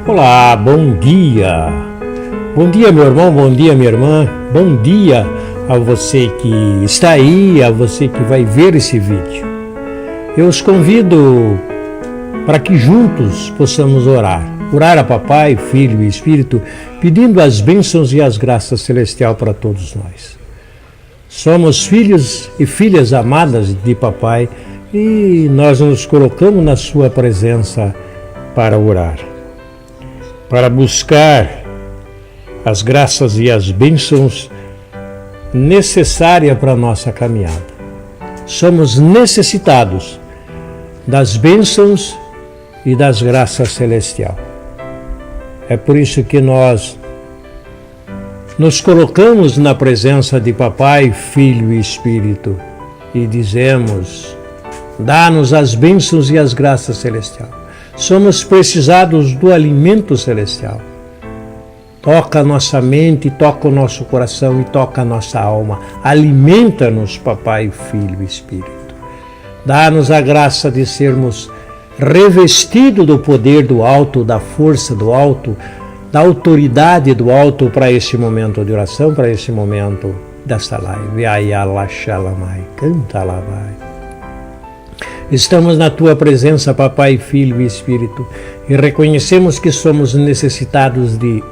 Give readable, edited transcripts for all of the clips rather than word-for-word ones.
Olá, bom dia! Bom dia, meu irmão, bom dia, minha irmã, bom dia a você que está aí, a você que vai ver esse vídeo. Eu os convido para que juntos possamos orar a Papai, Filho e Espírito, pedindo as bênçãos e as graças celestiais para todos nós. Somos filhos e filhas amadas de Papai e nós nos colocamos na sua presença para orar, para buscar as graças e as bênçãos necessárias para a nossa caminhada. Somos necessitados das bênçãos e das graças celestiais. É por isso que nós nos colocamos na presença de Papai, Filho e Espírito e dizemos: dá-nos as bênçãos e as graças celestiais. Somos precisados do alimento celestial. Toca a nossa mente, toca o nosso coração e toca a nossa alma. Alimenta-nos, Papai, Filho e Espírito. Dá-nos a graça de sermos revestidos do poder do alto, da força do alto, da autoridade do alto para esse momento de oração, para esse momento desta live. Ayalaxalamai, canta lá vai. Estamos na Tua presença, Papai, Filho e Espírito, e reconhecemos que somos necessitados de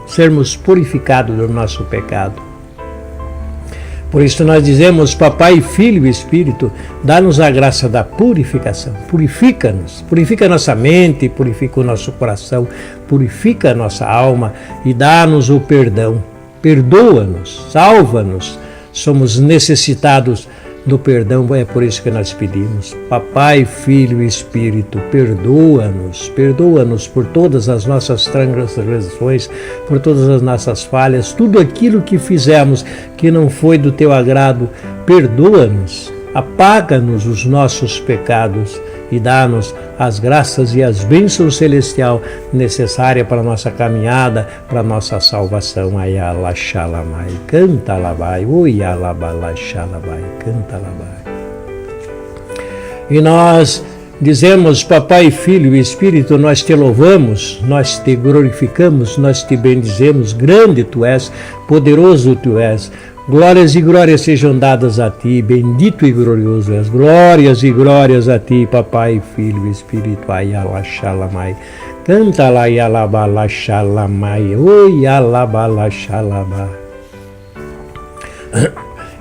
sermos purificados do nosso pecado. Por isso nós dizemos: Papai, Filho e Espírito, dá-nos a graça da purificação. Purifica-nos, purifica a nossa mente, purifica o nosso coração, purifica a nossa alma e dá-nos o perdão. Perdoa-nos, salva-nos. Somos necessitados do perdão, é por isso que nós pedimos: Papai, Filho e Espírito, perdoa-nos por todas as nossas transgressões, por todas as nossas falhas, tudo aquilo que fizemos que não foi do Teu agrado. Perdoa-nos, apaga-nos os nossos pecados e dá-nos as graças e as bênçãos celestiais necessárias para a nossa caminhada, para a nossa salvação. Ayalaxalamai, canta lá vai, oialabalaxalamai, canta lá vai. E nós dizemos: Papai, Filho e Espírito, nós Te louvamos, nós Te glorificamos, nós Te bendizemos. Grande Tu és, poderoso Tu és. Glórias e glórias sejam dadas a Ti, bendito e glorioso és. Glórias e glórias a Ti, Papai, Filho e Espírito. Ayalaxalamai, canta lá, ayalabalaxalamai, oialabalaxalamai.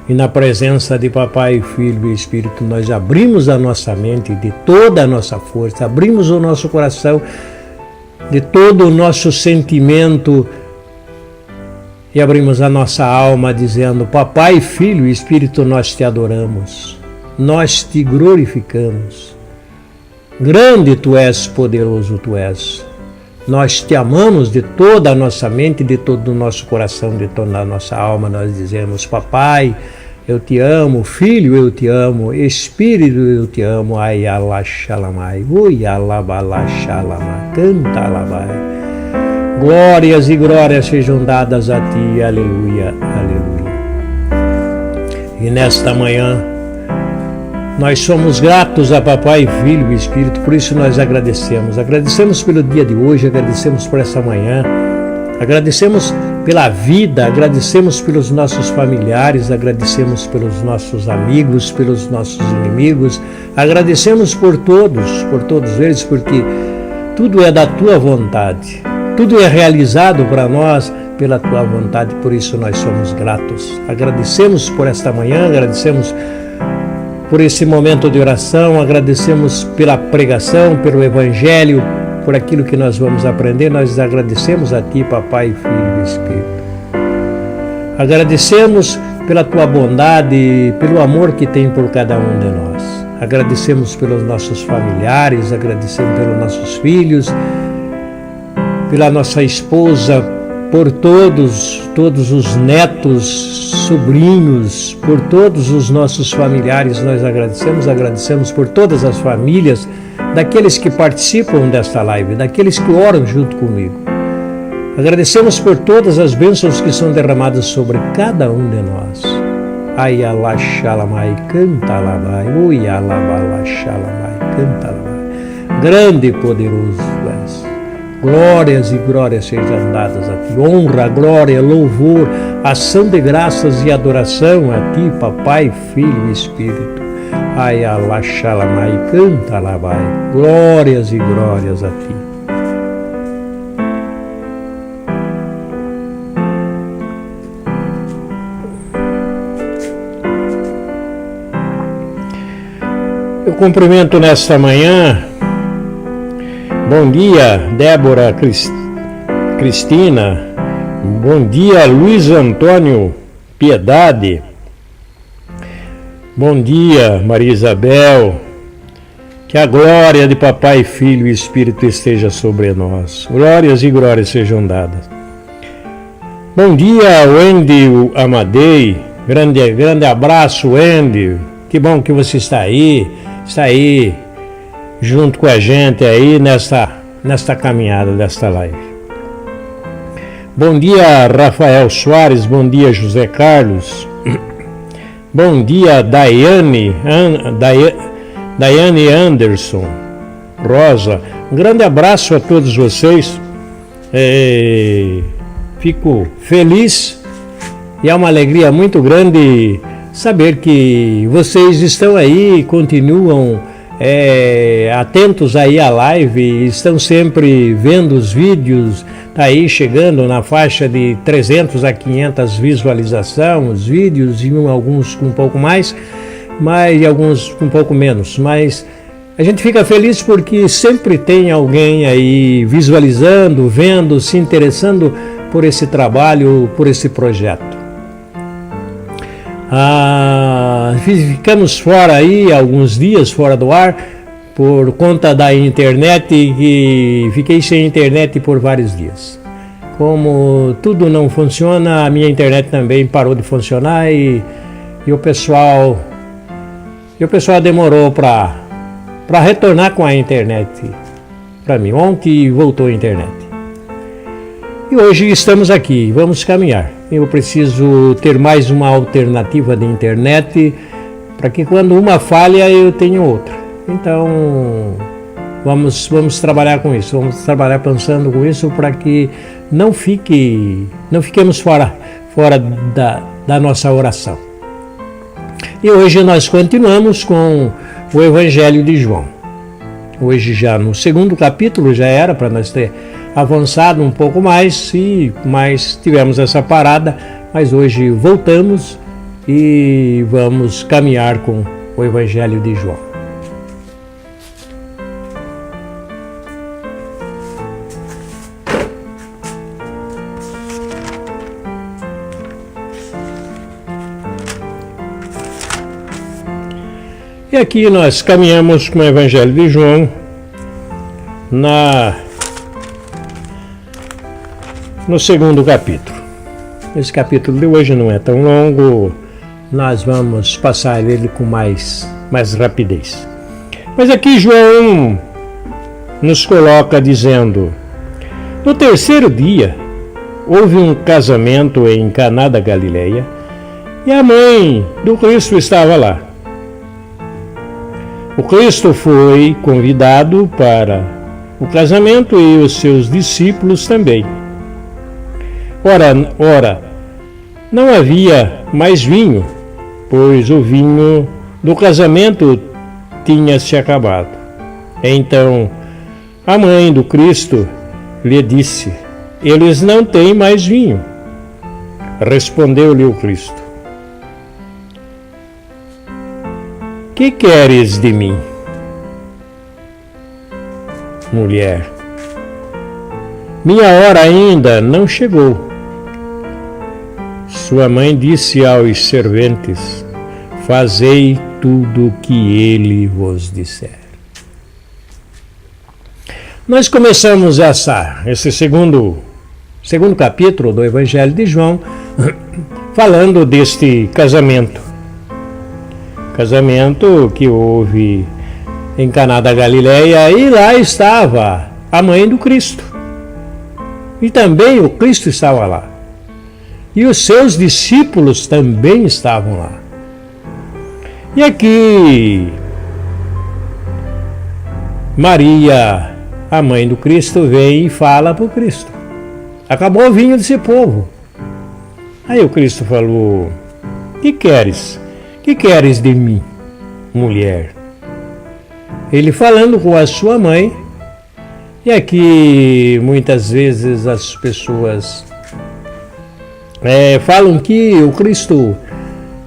E na presença de Papai, Filho e Espírito, nós abrimos a nossa mente de toda a nossa força, abrimos o nosso coração de todo o nosso sentimento e abrimos a nossa alma dizendo: Papai, Filho e Espírito, nós Te adoramos, nós Te glorificamos. Grande Tu és, poderoso Tu és. Nós Te amamos de toda a nossa mente, de todo o nosso coração, de toda a nossa alma. Nós dizemos: Papai, eu Te amo, Filho, eu Te amo, Espírito, eu Te amo. Ayalaxalamai, oialabalaxalamai, canta lá vai. Glórias e glórias sejam dadas a Ti, aleluia, aleluia. E nesta manhã, nós somos gratos a Papai, Filho e Espírito, por isso nós agradecemos. Agradecemos pelo dia de hoje, agradecemos por essa manhã, agradecemos pela vida, agradecemos pelos nossos familiares, agradecemos pelos nossos amigos, pelos nossos inimigos, agradecemos por todos eles, porque tudo é da Tua vontade. Tudo é realizado para nós pela Tua vontade, por isso nós somos gratos. Agradecemos por esta manhã, agradecemos por esse momento de oração, agradecemos pela pregação, pelo Evangelho, por aquilo que nós vamos aprender. Nós agradecemos a Ti, Papai, Filho e Espírito. Agradecemos pela Tua bondade, pelo amor que tem por cada um de nós. Agradecemos pelos nossos familiares, agradecemos pelos nossos filhos, pela nossa esposa, por todos os netos, sobrinhos, por todos os nossos familiares. Nós agradecemos por todas as famílias, daqueles que participam desta live, daqueles que oram junto comigo. Agradecemos por todas as bênçãos que são derramadas sobre cada um de nós. Ayalaxalamai, canta lá vai, oialabalaxalamai, canta lá vai. Grande e poderoso és. Glórias e glórias sejam dadas a Ti. Honra, glória, louvor, ação de graças e adoração a Ti, Papai, Filho e Espírito. Ai, alá, xalamai, canta, lá vai. Glórias e glórias a Ti. Eu cumprimento nesta manhã. Bom dia, Débora Cristina. Bom dia, Luiz Antônio Piedade. Bom dia, Maria Isabel. Que a glória de Papai, Filho e Espírito esteja sobre nós. Glórias e glórias sejam dadas. Bom dia, Wendy Amadei. Grande abraço, Wendy. Que bom que você está aí junto com a gente aí nesta caminhada desta live. Bom dia, Rafael Soares. Bom dia, José Carlos. Bom dia, Daiane Anderson. Rosa, um grande abraço a todos vocês. Fico feliz e é uma alegria muito grande saber que vocês estão aí, continuam atentos aí à live, estão sempre vendo os vídeos, tá aí chegando na faixa de 300 a 500 visualizações, os vídeos, e alguns com um pouco mais, mas alguns com um pouco menos, mas a gente fica feliz porque sempre tem alguém aí visualizando, vendo, se interessando por esse trabalho, por esse projeto. Ficamos fora aí, alguns dias fora do ar, por conta da internet, e fiquei sem internet por vários dias. Como tudo não funciona, a minha internet também parou de funcionar e o pessoal demorou para retornar com a internet para mim. Ontem voltou a internet. E hoje estamos aqui, vamos caminhar. Eu preciso ter mais uma alternativa de internet para que quando uma falha eu tenha outra. Então vamos trabalhar com isso, vamos trabalhar pensando com isso para que não fiquemos fora da nossa oração. E hoje nós continuamos com o Evangelho de João. Hoje já no segundo capítulo, já era para nós ter avançado um pouco mais, mas tivemos essa parada, mas hoje voltamos e vamos caminhar com o Evangelho de João. E aqui nós caminhamos com o Evangelho de João no segundo capítulo. Esse capítulo de hoje não é tão longo, nós vamos passar ele com mais rapidez. Mas aqui João nos coloca dizendo: no terceiro dia houve um casamento em Caná da Galileia e a mãe do Cristo estava lá. O Cristo foi convidado para o casamento e os seus discípulos também. Ora, não havia mais vinho, pois o vinho do casamento tinha se acabado. Então, a mãe do Cristo lhe disse: eles não têm mais vinho. Respondeu-lhe o Cristo: que queres de mim, mulher? Minha hora ainda não chegou. Sua mãe disse aos serventes: fazei tudo o que ele vos disser. Nós começamos esse segundo capítulo do Evangelho de João falando deste casamento que houve em Caná da Galileia, e lá estava a mãe do Cristo. E também o Cristo estava lá. E os seus discípulos também estavam lá. E aqui Maria, a mãe do Cristo vem e fala para o Cristo: acabou o vinho desse povo. Aí o Cristo falou: que queres? Que queres de mim, mulher? Ele falando com a sua mãe. E aqui muitas vezes as pessoas falam que o Cristo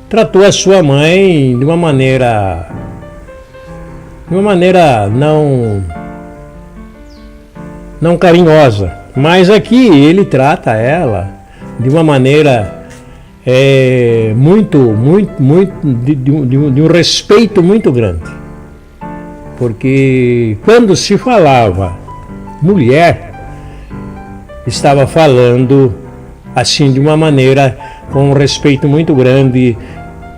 tratou a sua mãe de uma maneira não carinhosa, mas aqui ele trata ela de uma maneira de um respeito muito grande, porque quando se falava mulher, estava falando assim de uma maneira com um respeito muito grande,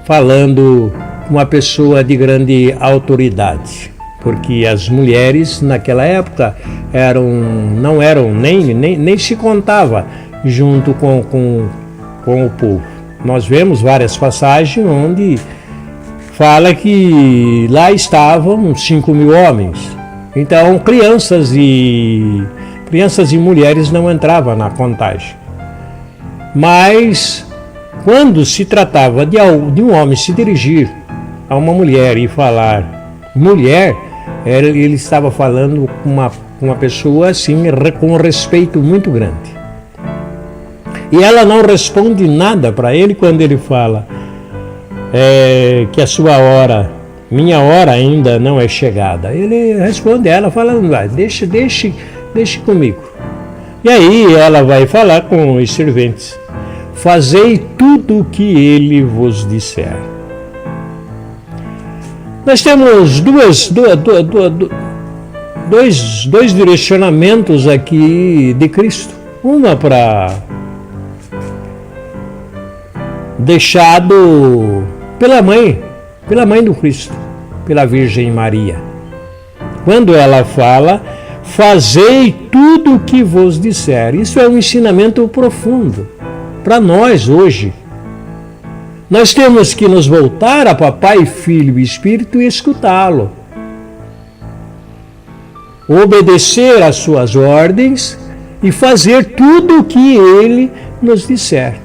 falando com uma pessoa de grande autoridade, porque as mulheres naquela época não eram nem se contava junto com o povo. Nós vemos várias passagens onde fala que lá estavam 5.000 homens. Então, crianças e mulheres não entravam na contagem. Mas, quando se tratava de um homem se dirigir a uma mulher e falar mulher, ele estava falando com uma pessoa assim, com um respeito muito grande. E ela não responde nada para ele quando ele fala que a sua hora, minha hora ainda não é chegada. Ele responde a ela falando: deixe comigo. E aí ela vai falar com os serventes: fazei tudo o que ele vos disser. Nós temos dois direcionamentos aqui de Cristo. Uma para deixado pela mãe do Cristo, pela Virgem Maria. Quando ela fala: fazei tudo o que vos disser. Isso é um ensinamento profundo para nós hoje. Nós temos que nos voltar a Papai, Filho e Espírito e escutá-lo. Obedecer às suas ordens e fazer tudo o que ele nos disser.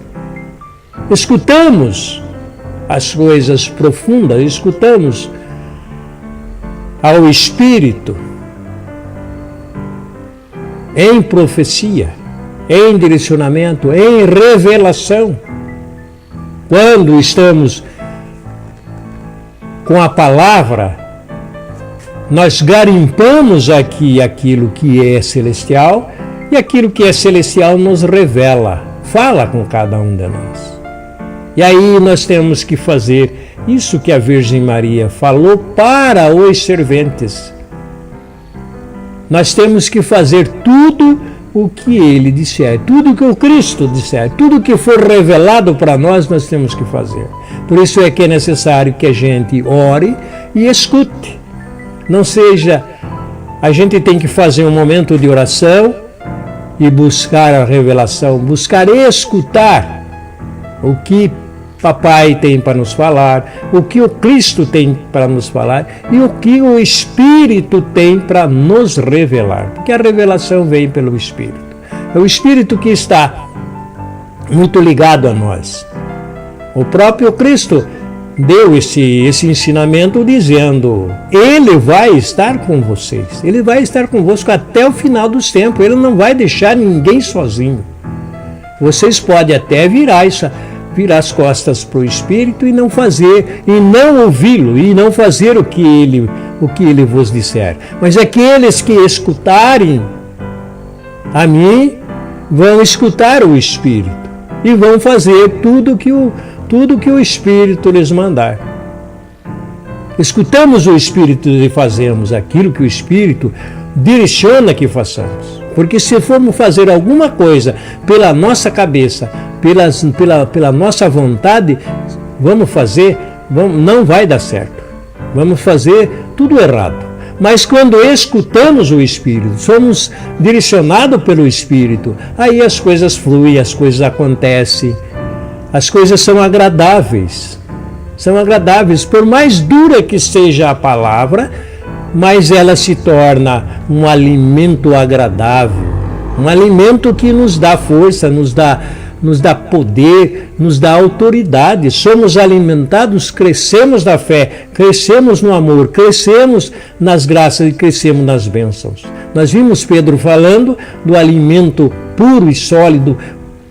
Escutamos as coisas profundas, escutamos ao Espírito em profecia, em direcionamento, em revelação. Quando estamos com a palavra, nós garimpamos aqui aquilo que é celestial, e aquilo que é celestial nos revela, fala com cada um de nós. E aí nós temos que fazer isso que a Virgem Maria falou para os serventes. Nós temos que fazer tudo o que ele disser, tudo que o Cristo disser, tudo que for revelado para nós, nós temos que fazer. Por isso é que é necessário que a gente ore e escute. Não seja, a gente tem que fazer um momento de oração e buscar a revelação, buscar escutar o que Papai tem para nos falar, o que o Cristo tem para nos falar e o que o Espírito tem para nos revelar. Porque a revelação vem pelo Espírito. É o Espírito que está muito ligado a nós. O próprio Cristo deu esse ensinamento dizendo: Ele vai estar com vocês. Ele vai estar convosco até o final dos tempos. Ele não vai deixar ninguém sozinho. Vocês podem até virar as costas para o Espírito e não fazer, e não ouvi-lo, e não fazer o que ele vos disser. Mas aqueles que escutarem a mim vão escutar o Espírito e vão fazer tudo que o Espírito lhes mandar. Escutamos o Espírito e fazemos aquilo que o Espírito direciona que façamos. Porque se formos fazer alguma coisa pela nossa cabeça, pela nossa vontade, não vai dar certo. Vamos fazer tudo errado. Mas quando escutamos o Espírito, somos direcionados pelo Espírito, aí as coisas fluem, as coisas acontecem, as coisas são agradáveis. São agradáveis, por mais dura que seja a palavra, mas ela se torna um alimento agradável, um alimento que nos dá força, nos dá poder, nos dá autoridade. Somos alimentados, crescemos na fé, crescemos no amor, crescemos nas graças e crescemos nas bênçãos. Nós vimos Pedro falando do alimento puro e sólido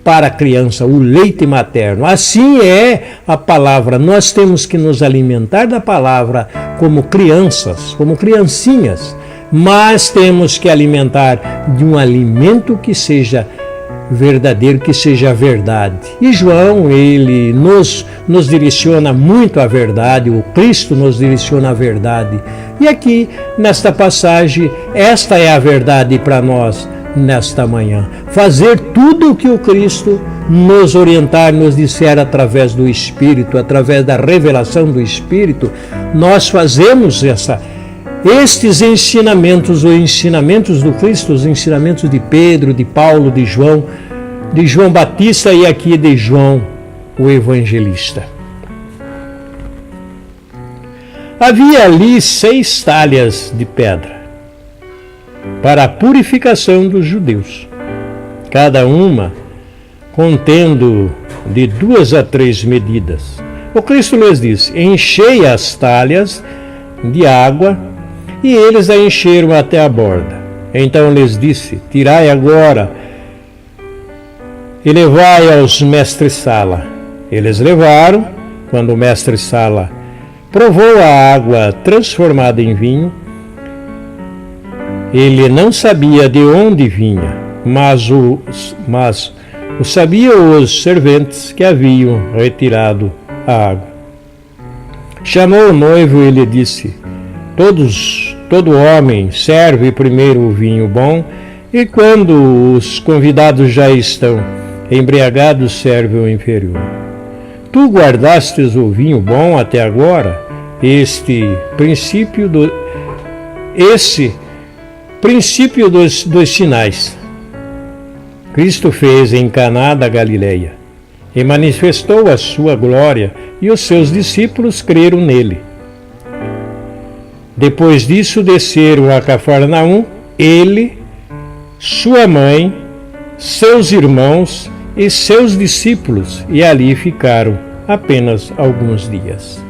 para a criança, o leite materno. Assim é a palavra. Nós temos que nos alimentar da palavra como crianças, como criancinhas, mas temos que alimentar de um alimento que seja verdadeiro, que seja a verdade. E João, ele nos direciona muito à verdade, o Cristo nos direciona à verdade. E aqui, nesta passagem, esta é a verdade para nós nesta manhã. Fazer tudo o que o Cristo nos orientar, nos disser através do Espírito, através da revelação do Espírito, nós fazemos estes ensinamentos, os ensinamentos do Cristo, os ensinamentos de Pedro, de Paulo, de João Batista e aqui de João, o evangelista. Havia ali 6 talhas de pedra para a purificação dos judeus, cada uma contendo de 2 a 3 medidas. O Cristo lhes disse: enchei as talhas de água, e eles a encheram até a borda. Então lhes disse: tirai agora e levai aos mestres-sala. Eles levaram. Quando o mestre-sala provou a água transformada em vinho, ele não sabia de onde vinha, mas o sabiam os serventes que haviam retirado a água. Chamou o noivo e lhe disse: todo homem serve primeiro o vinho bom, e quando os convidados já estão embriagados, serve o inferior. Tu guardastes o vinho bom até agora. Esse princípio dos sinais Cristo fez em Caná da Galileia e manifestou a sua glória, e os seus discípulos creram nele. Depois disso desceram a Cafarnaum, ele, sua mãe, seus irmãos e seus discípulos, e ali ficaram apenas alguns dias.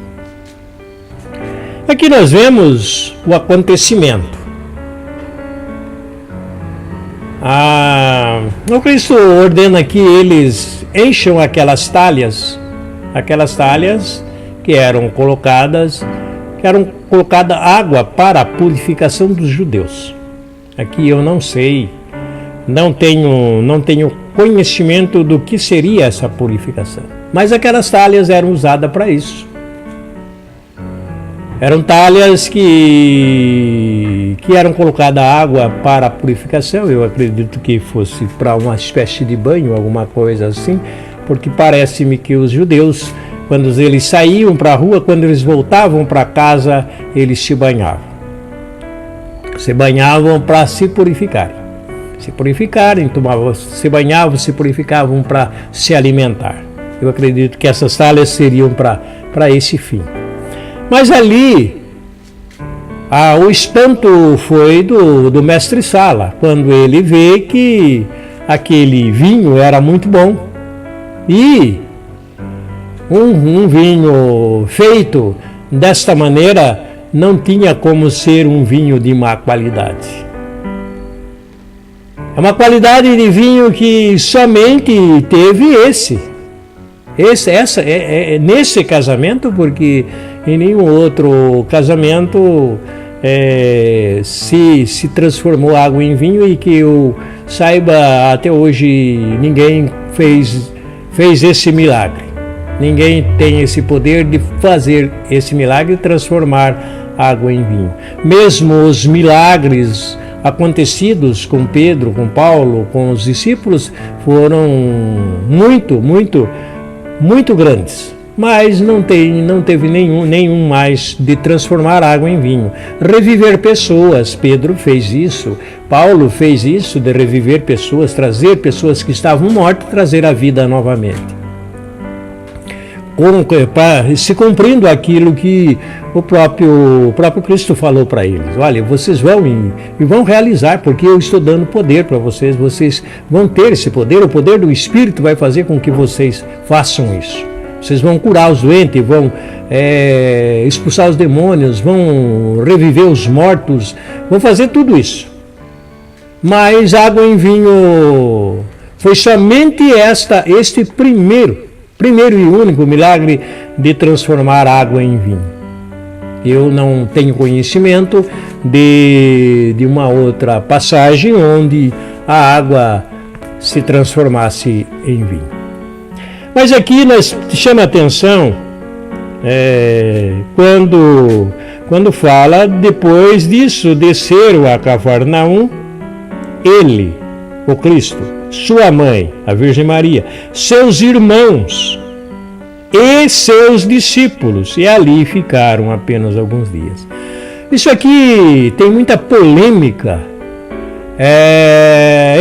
Aqui nós vemos o acontecimento. O Cristo ordena que eles encham aquelas talhas que eram colocada água para a purificação dos judeus. Aqui eu não sei, não tenho conhecimento do que seria essa purificação, mas aquelas talhas eram usadas para isso. Eram talhas que eram colocadas água para a purificação. Eu acredito que fosse para uma espécie de banho, alguma coisa assim, porque parece-me que os judeus, quando eles saíam para a rua, quando eles voltavam para casa, eles se banhavam. Se banhavam para se purificarem. Se banhavam, se purificavam para se alimentar. Eu acredito que essas talhas seriam para esse fim. Mas ali, o espanto foi do mestre-sala, quando ele vê que aquele vinho era muito bom. E um vinho feito desta maneira não tinha como ser um vinho de má qualidade. É uma qualidade de vinho que somente teve nesse casamento, porque em nenhum outro casamento se transformou água em vinho, e que eu saiba, até hoje ninguém fez esse milagre. Ninguém tem esse poder de fazer esse milagre e transformar água em vinho. Mesmo os milagres acontecidos com Pedro, com Paulo, com os discípulos, foram muito grandes, mas não teve nenhum mais de transformar água em vinho. Reviver pessoas, Pedro fez isso, Paulo fez isso, de reviver pessoas, trazer pessoas que estavam mortas, trazer a vida novamente. Se cumprindo aquilo que o próprio Cristo falou para eles: olha, vocês vão e vão realizar, porque eu estou dando poder para vocês, vocês vão ter esse poder, o poder do Espírito vai fazer com que vocês façam isso. Vocês vão curar os doentes, vão expulsar os demônios, vão reviver os mortos, vão fazer tudo isso. Mas água em vinho foi somente este primeiro e único milagre de transformar água em vinho. Eu não tenho conhecimento de uma outra passagem onde a água se transformasse em vinho. Mas aqui nós chama a atenção quando fala, depois disso, desceram a Cafarnaum, ele, o Cristo, sua mãe, a Virgem Maria, seus irmãos e seus discípulos, e ali ficaram apenas alguns dias. Isso aqui tem muita polêmica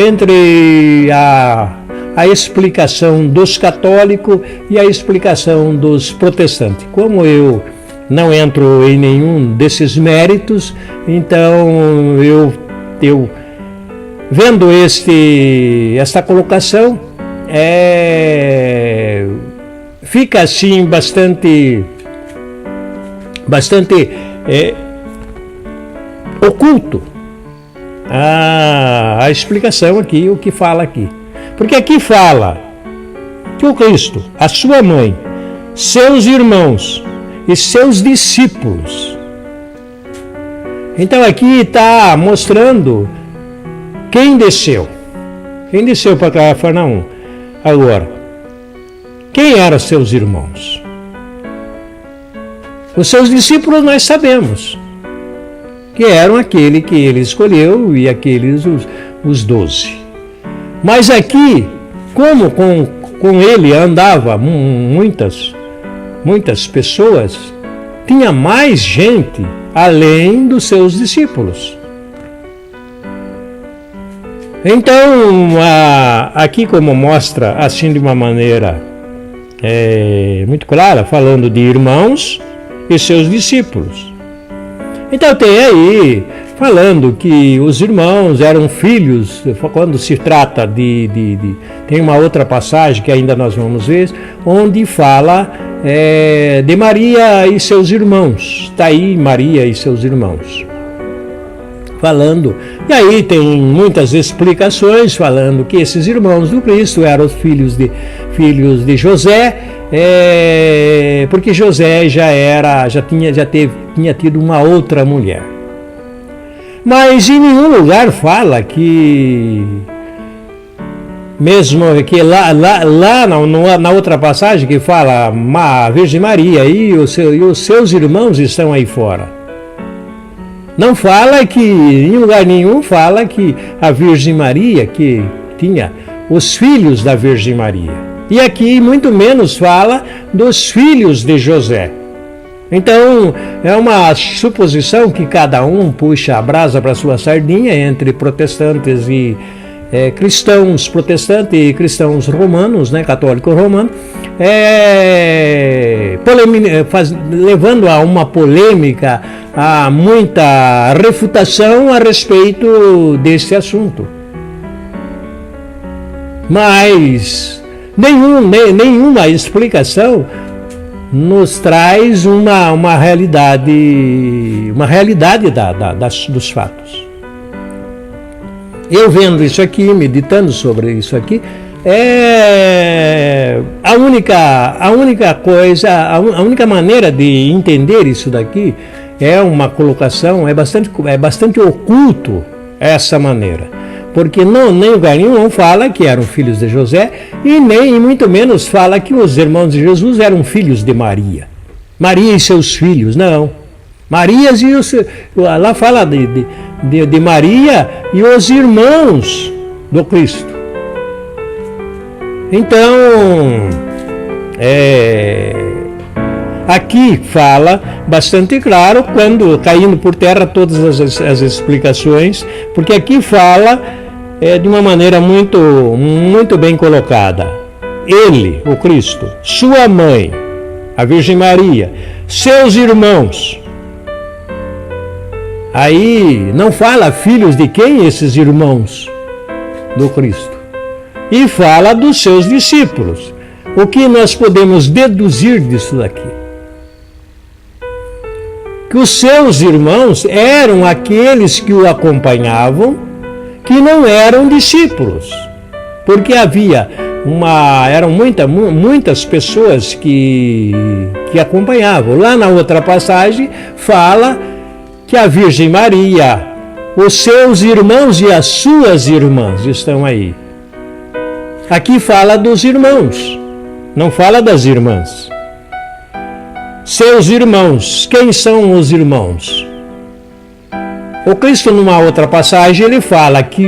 entre a explicação dos católicos e a explicação dos protestantes. Como eu não entro em nenhum desses méritos, então eu vendo esta colocação, fica assim bastante oculto a explicação aqui, o que fala aqui. Porque aqui fala que o Cristo, a sua mãe, seus irmãos e seus discípulos. Então aqui está mostrando quem desceu para Cafarnaum. Agora, quem eram seus irmãos? Os seus discípulos nós sabemos que eram aquele que ele escolheu e aqueles os 12. Mas aqui, como com ele andava muitas pessoas, tinha mais gente além dos seus discípulos. Então, aqui como mostra assim de uma maneira muito clara, falando de irmãos e seus discípulos. Então tem aí, falando que os irmãos eram filhos, quando se trata tem uma outra passagem que ainda nós vamos ver, onde fala de Maria e seus irmãos. Está aí Maria e seus irmãos. Falando, e aí tem muitas explicações falando que esses irmãos do Cristo eram os filhos de José, porque José tinha tido uma outra mulher. Mas em nenhum lugar fala que, mesmo que lá na outra passagem que fala a Virgem Maria e os seus irmãos estão aí fora. Não fala que, em lugar nenhum, fala que a Virgem Maria, que tinha os filhos da Virgem Maria. E aqui, muito menos, fala dos filhos de José. Então, é uma suposição que cada um puxa a brasa para sua sardinha entre protestantes e cristãos protestantes e cristãos romanos, católicos romanos, levando a uma polêmica, a muita refutação a respeito desse assunto. Mas nenhuma explicação nos traz uma realidade dos fatos. Eu vendo isso aqui, meditando sobre isso aqui, a única coisa, a única maneira de entender isso daqui é uma colocação, é bastante oculto essa maneira, porque nem o lugar nenhum fala que eram filhos de José e nem muito menos fala que os irmãos de Jesus eram filhos de Maria e seus filhos, não. Lá fala de Maria e os irmãos do Cristo. Então, aqui fala bastante claro, quando caindo por terra todas as explicações, porque aqui fala de uma maneira muito, muito bem colocada. Ele, o Cristo, sua mãe, a Virgem Maria, seus irmãos Aí não fala filhos de quem? Esses irmãos do Cristo. E fala dos seus discípulos. O que nós podemos deduzir disso daqui? Que os seus irmãos eram aqueles que o acompanhavam, que não eram discípulos. Porque eram muitas pessoas que acompanhavam. Lá na outra passagem fala que a Virgem Maria, os seus irmãos e as suas irmãs estão aí. Aqui fala dos irmãos, não fala das irmãs. Seus irmãos, quem são os irmãos? O Cristo, numa outra passagem, ele fala que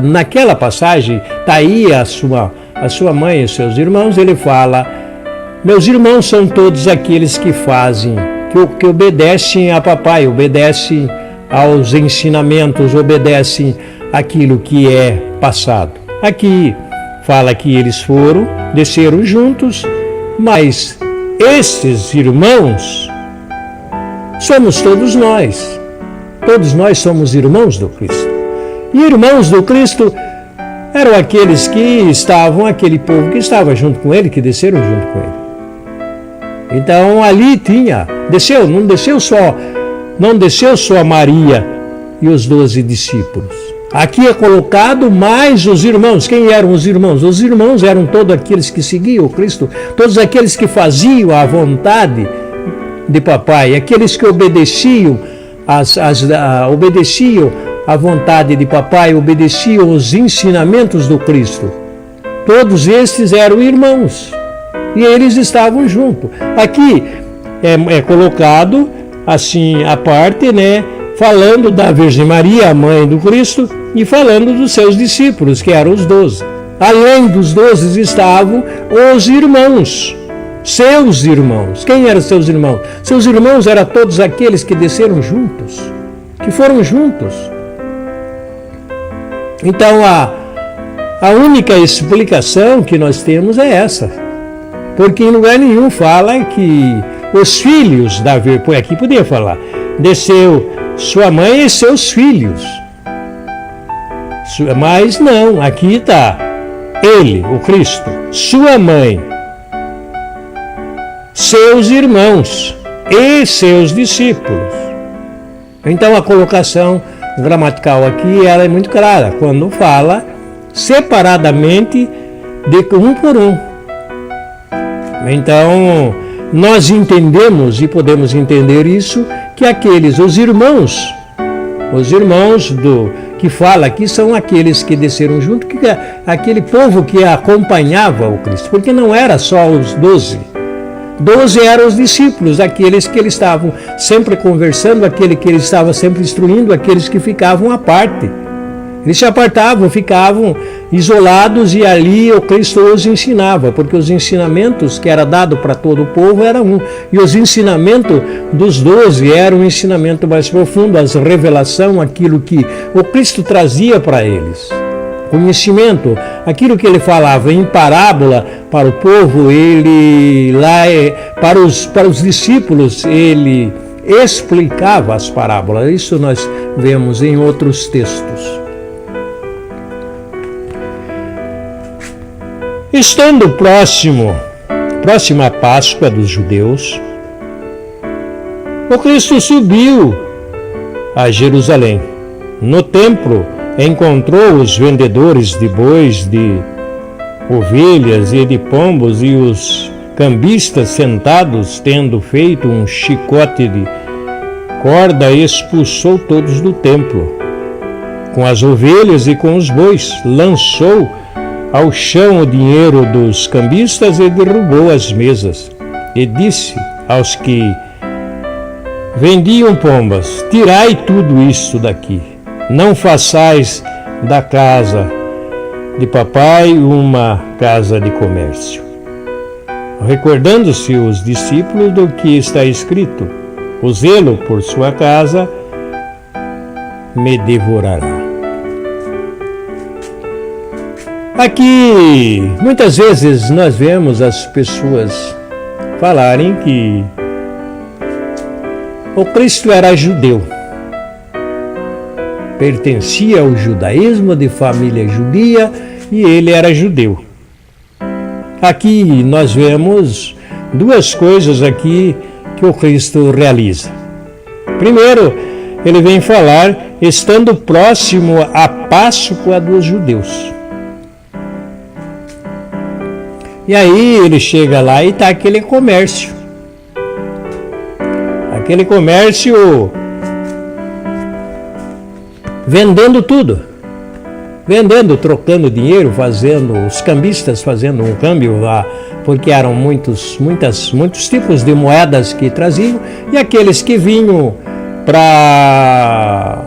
naquela passagem, está aí a sua mãe e seus irmãos, ele fala, meus irmãos são todos aqueles que fazem, que obedecem a papai, obedecem aos ensinamentos, obedecem aquilo que é passado. Aqui fala que eles desceram juntos, mas esses irmãos somos todos nós. Todos nós somos irmãos do Cristo. E irmãos do Cristo eram aqueles aquele povo que estava junto com ele, que desceram junto com ele. Então ali não desceu só Maria e os 12 discípulos. Aqui é colocado mais os irmãos. Quem eram os irmãos? Os irmãos eram todos aqueles que seguiam o Cristo, todos aqueles que faziam a vontade de papai, aqueles que obedeciam obedeciam à vontade de papai, obedeciam os ensinamentos do Cristo. Todos estes eram irmãos e eles estavam juntos. Aqui é colocado assim a parte, né, falando da Virgem Maria, a mãe do Cristo, e falando dos seus discípulos, que eram os 12. Além dos 12 estavam os irmãos. Seus irmãos. Quem eram seus irmãos? Seus irmãos eram todos aqueles que desceram juntos, que foram juntos. Então a única explicação que nós temos é essa, porque em lugar nenhum fala que os filhos da Virgem, aqui podia falar, desceu sua mãe e seus filhos, mas não, aqui está ele, o Cristo, sua mãe, seus irmãos e seus discípulos. Então a colocação gramatical aqui ela é muito clara, quando fala separadamente de um por um. Então nós entendemos e podemos entender isso, que os irmãos que fala aqui são aqueles que desceram junto, que aquele povo que acompanhava o Cristo, porque não era só os 12. 12 eram os discípulos, aqueles que eles estavam sempre conversando, aquele que ele estava sempre instruindo, aqueles que ficavam à parte. Eles se apartavam, ficavam isolados e ali o Cristo os ensinava, porque os ensinamentos que era dado para todo o povo era um. E os ensinamentos dos 12 eram um ensinamento mais profundo, a revelação, aquilo que o Cristo trazia para eles. Conhecimento, aquilo que ele falava em parábola para o povo, para os discípulos, ele explicava as parábolas. Isso nós vemos em outros textos. Estando próxima à Páscoa dos judeus, o Cristo subiu a Jerusalém. No templo, encontrou os vendedores de bois, de ovelhas e de pombos e os cambistas sentados, tendo feito um chicote de corda, expulsou todos do templo. Com as ovelhas e com os bois, lançou ao chão o dinheiro dos cambistas e derrubou as mesas. E disse aos que vendiam pombas: tirai tudo isso daqui. Não façais da casa de papai uma casa de comércio. Recordando-se os discípulos do que está escrito: o zelo por sua casa me devorará. Aqui, muitas vezes nós vemos as pessoas falarem que o Cristo era judeu. pertencia ao judaísmo, de família judia, e ele era judeu. Aqui nós vemos duas coisas aqui que o Cristo realiza. Primeiro, ele vem falar estando próximo à Páscoa dos judeus. E aí ele chega lá e está aquele comércio. Aquele comércio vendendo tudo. Vendendo, trocando dinheiro, os cambistas fazendo um câmbio lá, porque eram muitos tipos de moedas que traziam, e aqueles que vinham para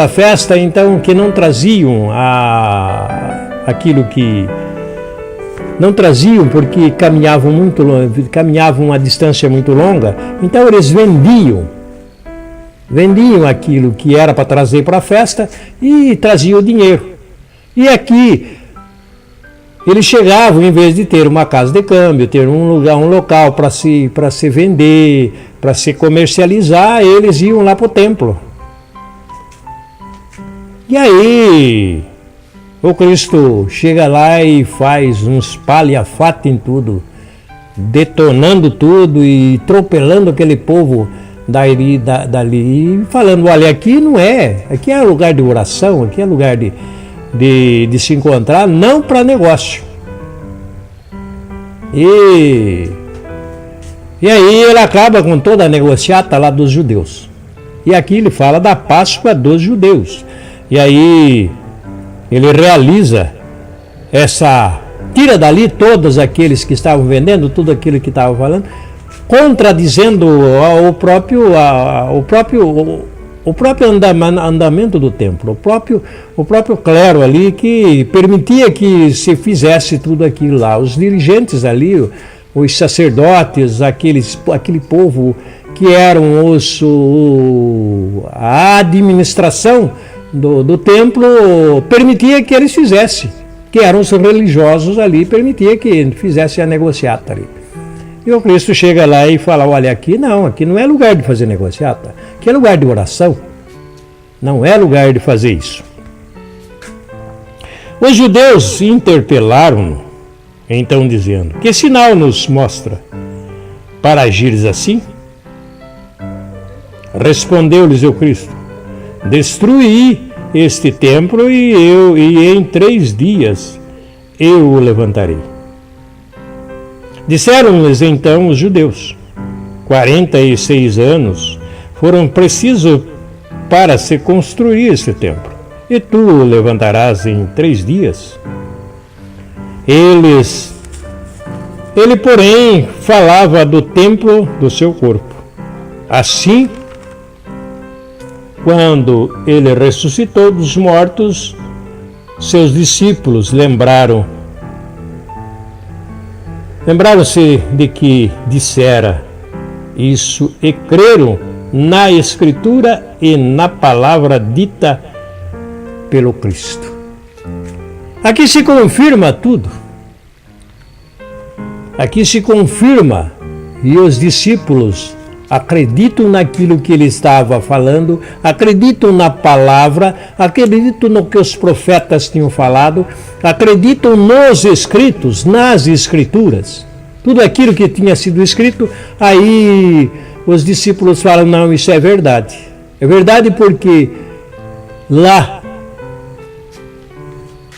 a festa, então, que não traziam aquilo que não traziam, porque caminhavam uma distância muito longa, então eles vendiam aquilo que era para trazer para a festa e traziam o dinheiro. E aqui eles chegavam, em vez de ter uma casa de câmbio, ter um local para se vender, para se comercializar, eles iam lá para o templo. E aí o Cristo chega lá e faz uns palhafatos em tudo, detonando tudo e atropelando aquele povo dali, falando: olha, aqui não é, aqui é lugar de oração, aqui é lugar de se encontrar, não para negócio. E aí ele acaba com toda a negociata lá dos judeus. E aqui ele fala da Páscoa dos judeus. E aí ele realiza tira dali todos aqueles que estavam vendendo, tudo aquilo que estava falando, contradizendo o próprio andamento do templo, o próprio clero ali, que permitia que se fizesse tudo aquilo lá. Os dirigentes ali, os sacerdotes, aquele povo que eram a administração do templo, permitia que eles fizessem, que eram os religiosos ali, permitia que fizessem a negociata ali. E o Cristo chega lá e fala: olha, aqui não é lugar de fazer negociata, aqui é lugar de oração, não é lugar de fazer isso. Os judeus interpelaram-no, então dizendo: que sinal nos mostra para agires assim? Respondeu-lhes o Cristo: destruí este templo e em 3 dias eu o levantarei. Disseram-lhes então os judeus: 46 anos foram precisos para se construir este templo, e tu o levantarás em 3 dias? Ele, porém, falava do templo do seu corpo. Assim, quando ele ressuscitou dos mortos, seus discípulos lembraram-se de que dissera isso e creram na Escritura e na palavra dita pelo Cristo. Aqui se confirma tudo. Aqui se confirma, e os discípulos acreditam naquilo que ele estava falando, acreditam na palavra, acreditam no que os profetas tinham falado, acreditam nos escritos, nas escrituras. Tudo aquilo que tinha sido escrito, aí os discípulos falam: não, isso é verdade. É verdade porque lá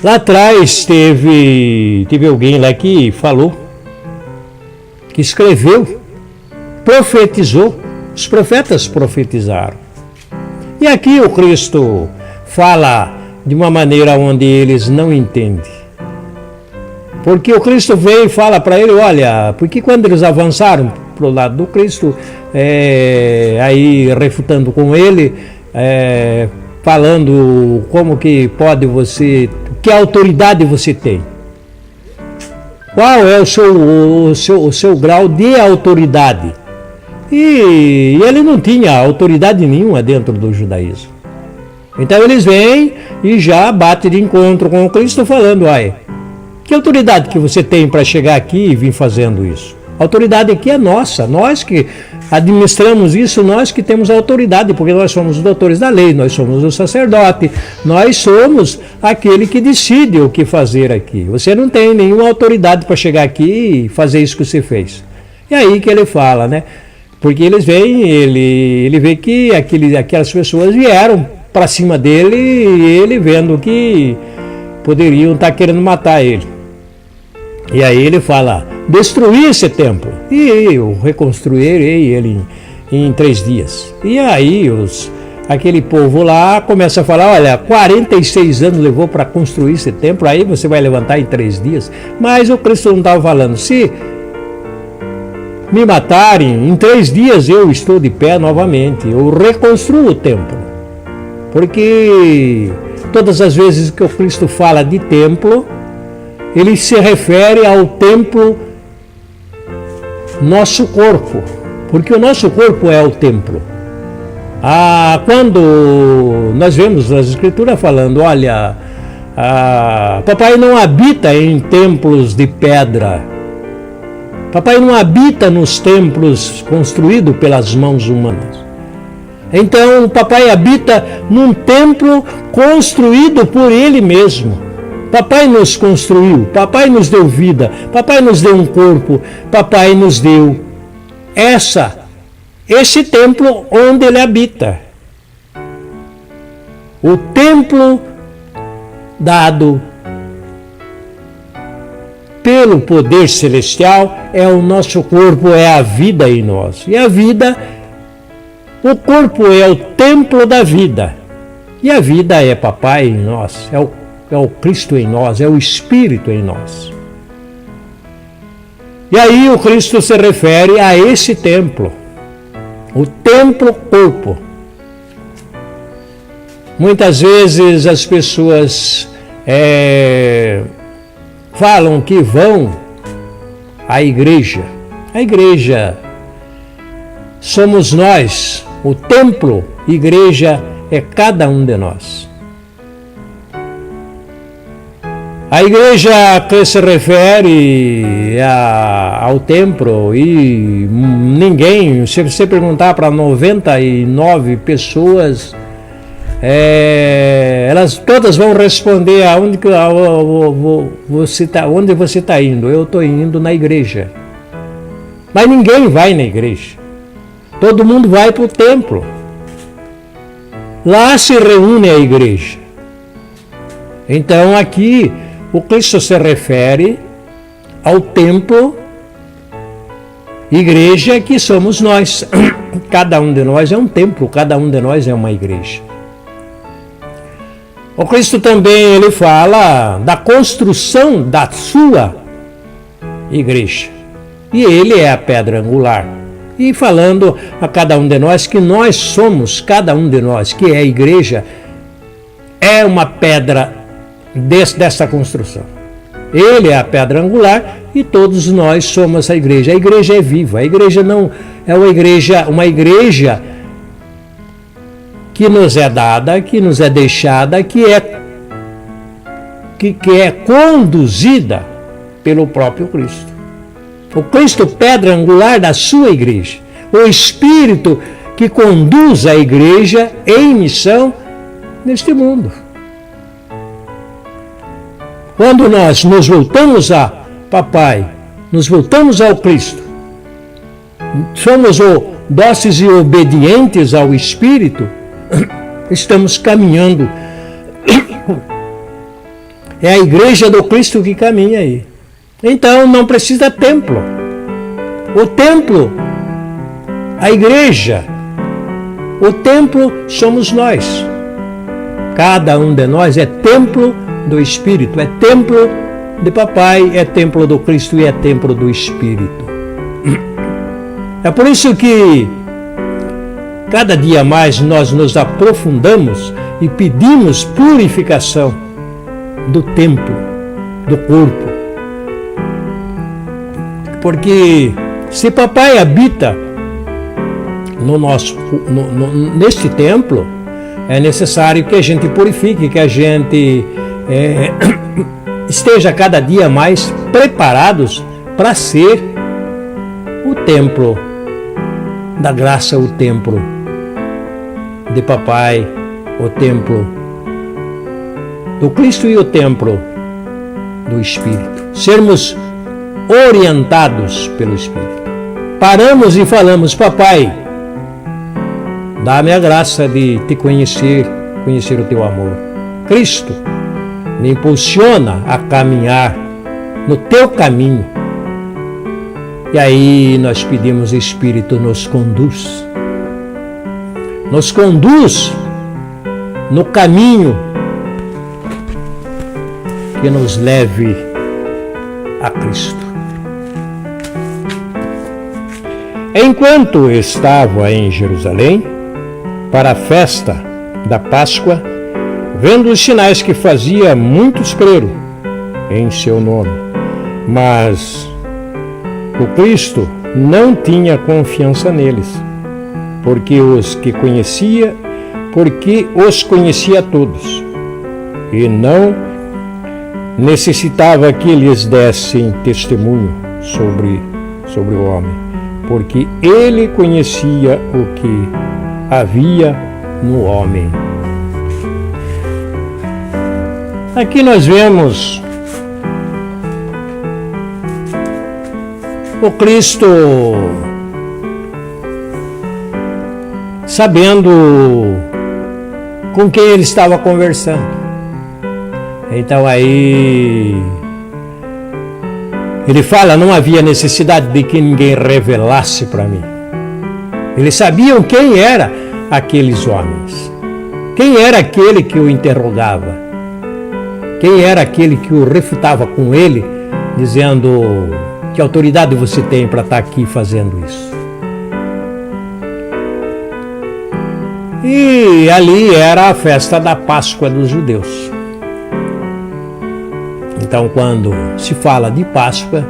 atrás teve alguém lá que falou, que escreveu, profetizou, os profetas profetizaram. E aqui o Cristo fala de uma maneira onde eles não entendem. Porque o Cristo veio e fala para ele: olha, porque quando eles avançaram para o lado do Cristo, aí refutando com ele, falando como que pode você, que autoridade você tem? Qual é o seu grau de autoridade? E ele não tinha autoridade nenhuma dentro do judaísmo. Então eles vêm e já batem de encontro com o Cristo falando: olha, que autoridade que você tem para chegar aqui e vir fazendo isso? A autoridade aqui é nossa, nós que administramos isso, nós que temos a autoridade, porque nós somos os doutores da lei, nós somos o sacerdote, nós somos aquele que decide o que fazer aqui. Você não tem nenhuma autoridade para chegar aqui e fazer isso que você fez. E aí que ele fala, né? Porque eles veem, ele vê que aquelas pessoas vieram para cima dele e ele vendo que poderiam estar querendo matar ele. E aí ele fala, destruir esse templo e eu reconstruirei ele em 3 dias. E aí aquele povo lá começa a falar, olha, 46 anos levou para construir esse templo, aí você vai levantar em 3 dias. Mas o Cristo não estava falando, se me matarem, em 3 dias eu estou de pé novamente, eu reconstruo o templo. Porque todas as vezes que o Cristo fala de templo, ele se refere ao templo, nosso corpo, porque o nosso corpo é o templo. Quando nós vemos as Escrituras falando, olha, papai não habita em templos de pedra, papai não habita nos templos construídos pelas mãos humanas. Então o papai habita num templo construído por ele mesmo. Papai nos construiu, papai nos deu vida, papai nos deu um corpo, papai nos deu esse templo onde ele habita. O templo dado pelo poder celestial é o nosso corpo, é a vida em nós. E a vida, o corpo é o templo da vida. E a vida é papai em nós, é o Cristo em nós, é o Espírito em nós. E aí o Cristo se refere a esse templo, o templo corpo. Muitas vezes as pessoas falam que vão à igreja. A igreja somos nós, o templo, igreja é cada um de nós. A igreja que se refere ao templo e ninguém, se você perguntar para 99 pessoas, elas todas vão responder onde você está indo. Eu estou indo na igreja. Mas ninguém vai na igreja. Todo mundo vai para o templo. Lá se reúne a igreja. Então aqui o Cristo se refere ao templo, igreja que somos nós. Cada um de nós é um templo, cada um de nós é uma igreja. O Cristo também ele fala da construção da sua igreja. E ele é a pedra angular. E falando a cada um de nós que nós somos, cada um de nós, que é a igreja, é uma pedra dessa construção. Ele é a pedra angular e todos nós somos a igreja. A igreja é viva, a igreja não é uma igreja que nos é dada, que nos é deixada, que é conduzida pelo próprio Cristo. O Cristo, pedra angular da sua igreja. O Espírito que conduz a igreja em missão neste mundo. Quando nós nos voltamos a papai, nos voltamos ao Cristo, somos dóceis e obedientes ao Espírito, estamos caminhando. É a igreja do Cristo que caminha aí. Então não precisa templo. O templo, a igreja, o templo somos nós. Cada um de nós é templo do Espírito, é templo de papai, é templo do Cristo e é templo do Espírito. É por isso que cada dia mais nós nos aprofundamos e pedimos purificação do templo, do corpo. Porque se papai habita neste templo, é necessário que a gente purifique, que a gente esteja cada dia mais preparados para ser o templo da graça, o templo de papai, o templo do Cristo e o templo do Espírito. Sermos orientados pelo Espírito. Paramos e falamos: papai, dá-me a graça de te conhecer o teu amor. Cristo, me impulsiona a caminhar no teu caminho. E aí nós pedimos: Espírito, nos conduz no caminho que nos leve a Cristo. Enquanto estava em Jerusalém para a festa da Páscoa, vendo os sinais que fazia, muitos creram em seu nome. Mas o Cristo não tinha confiança neles, porque os conhecia todos, e não necessitava que lhes dessem testemunho sobre o homem, porque ele conhecia o que havia no homem. Aqui nós vemos o Cristo sabendo com quem ele estava conversando. Então aí ele fala: não havia necessidade de que ninguém revelasse para mim. Eles sabiam quem eram aqueles homens, quem era aquele que o interrogava, quem era aquele que o refutava com ele, dizendo: que autoridade você tem para estar aqui fazendo isso? E ali era a festa da Páscoa dos judeus. Então, quando se fala de Páscoa,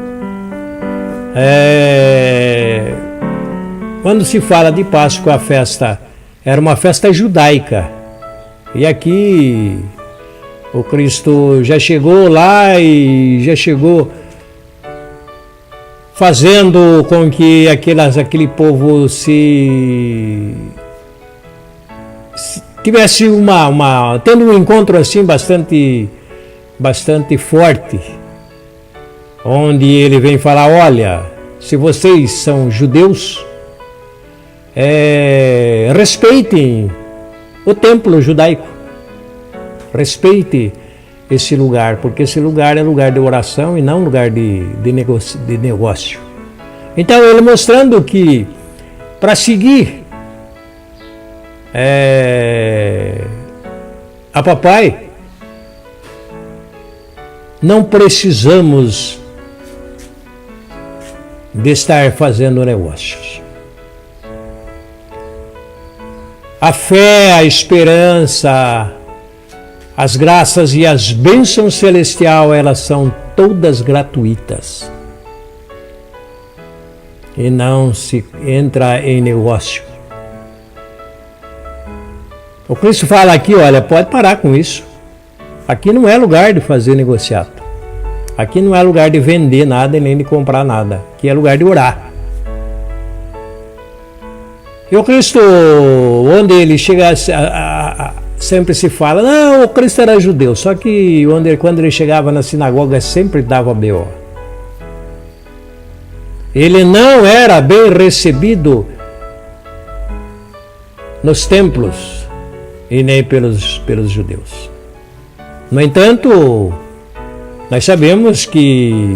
a festa era uma festa judaica. E aqui o Cristo já chegou lá e já chegou fazendo com que aquele povo tivesse tendo um encontro assim bastante forte, onde ele vem falar: olha, se vocês são judeus, respeitem o templo judaico, respeite esse lugar, porque esse lugar é lugar de oração e não lugar de negócio. Então ele mostrando que para seguir a papai, não precisamos de estar fazendo negócios. A fé, a esperança, as graças e as bênçãos celestiais, elas são todas gratuitas. E não se entra em negócio. O Cristo fala aqui: olha, pode parar com isso. Aqui não é lugar de fazer negociado. Aqui não é lugar de vender nada e nem de comprar nada. Aqui é lugar de orar. E o Cristo, onde ele chega, sempre se fala: não, o Cristo era judeu. Só que quando ele chegava na sinagoga, sempre dava B.O. Ele não era bem recebido nos templos e nem pelos judeus. No entanto, nós sabemos que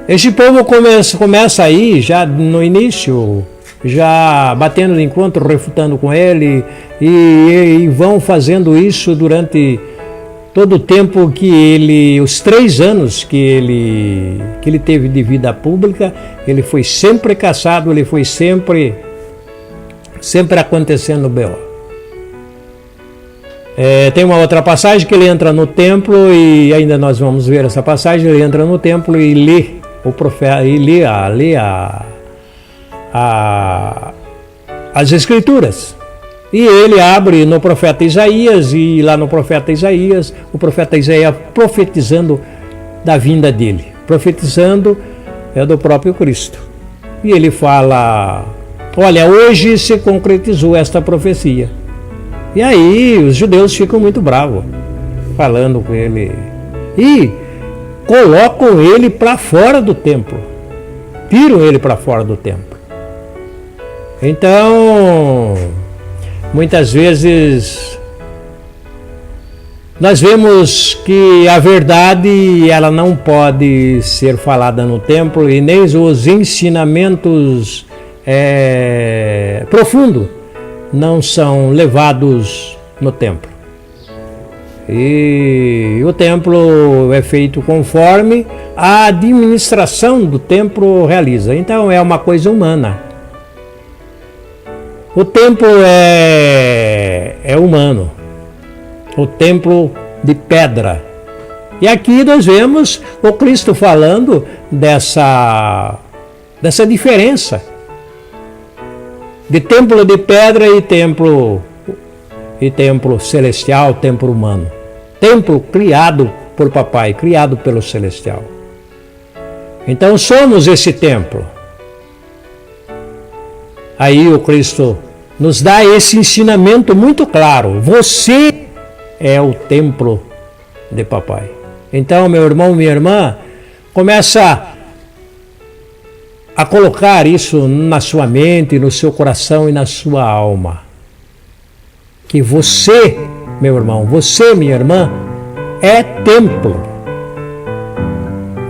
esse povo começa aí, já no início, já batendo de encontro, refutando com ele, e vão fazendo isso durante todo o tempo os 3 anos que ele teve de vida pública. Ele foi sempre caçado, ele foi sempre acontecendo B.O. Tem uma outra passagem que ele entra no templo, e ainda nós vamos ver essa passagem. Ele entra no templo e lê o profeta, e lê as escrituras. E ele abre no profeta Isaías, e lá no profeta Isaías, o profeta Isaías profetizando da vinda dele, profetizando é do próprio Cristo. E ele fala: olha, hoje se concretizou esta profecia. E aí os judeus ficam muito bravos, falando com ele. E colocam ele para fora do templo. Tiram ele para fora do templo. Então, muitas vezes, nós vemos que a verdade ela não pode ser falada no templo e nem os ensinamentos profundos não são levados no templo. E o templo é feito conforme a administração do templo realiza. Então é uma coisa humana. O templo é humano. O templo de pedra. E aqui nós vemos o Cristo falando dessa diferença de templo de pedra e templo celestial, templo humano. Templo criado por papai, criado pelo celestial. Então somos esse templo. Aí o Cristo nos dá esse ensinamento muito claro. Você é o templo de papai. Então, meu irmão, minha irmã, começa a colocar isso na sua mente, no seu coração e na sua alma. Que você, meu irmão, você, minha irmã, é templo.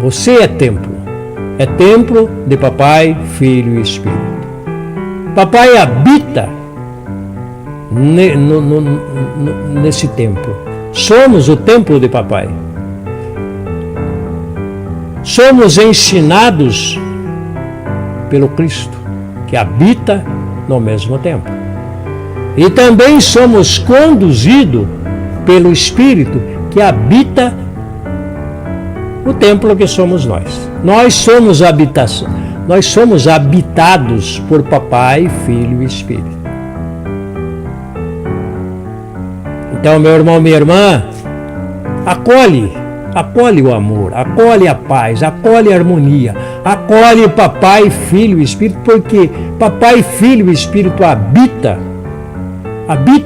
Você é templo. É templo de papai, filho e espírito. Papai habita nesse templo. Somos o templo de papai. Somos ensinados pelo Cristo, que habita no mesmo templo. E também somos conduzidos pelo Espírito, que habita o templo que somos nós. Nós somos habitados por papai, filho e espírito. Então, meu irmão, minha irmã, acolhe o amor, acolhe a paz, acolhe a harmonia, acolhe papai, filho e espírito, porque papai, filho e espírito habita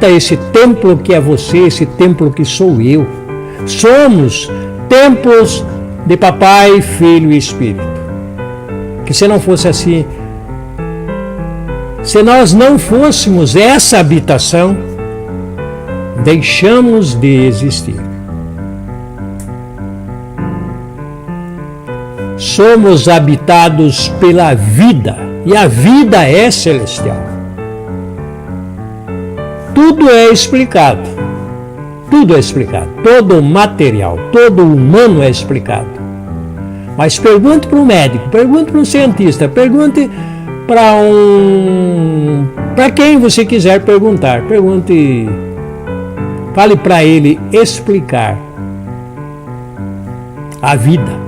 esse templo que é você, esse templo que sou eu. Somos templos de papai, filho e espírito. Que se não fosse assim, se nós não fôssemos essa habitação, deixamos de existir. Somos habitados pela vida, e a vida é celestial. Tudo é explicado. Tudo é explicado. Todo o material, todo o humano é explicado. Mas pergunte para um médico, pergunte para um cientista, pergunte para quem você quiser perguntar. Pergunte, fale para ele explicar a vida.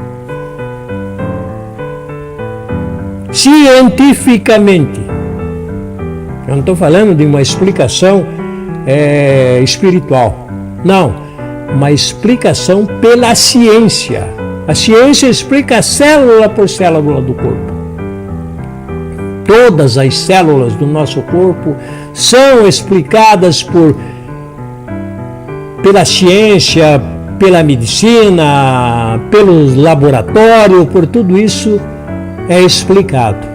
Cientificamente. Eu não estou falando de uma explicação espiritual. Não, uma explicação pela ciência. A ciência explica célula por célula do corpo. Todas as células do nosso corpo são explicadas pela ciência, pela medicina, pelos laboratórios, por tudo isso é explicado.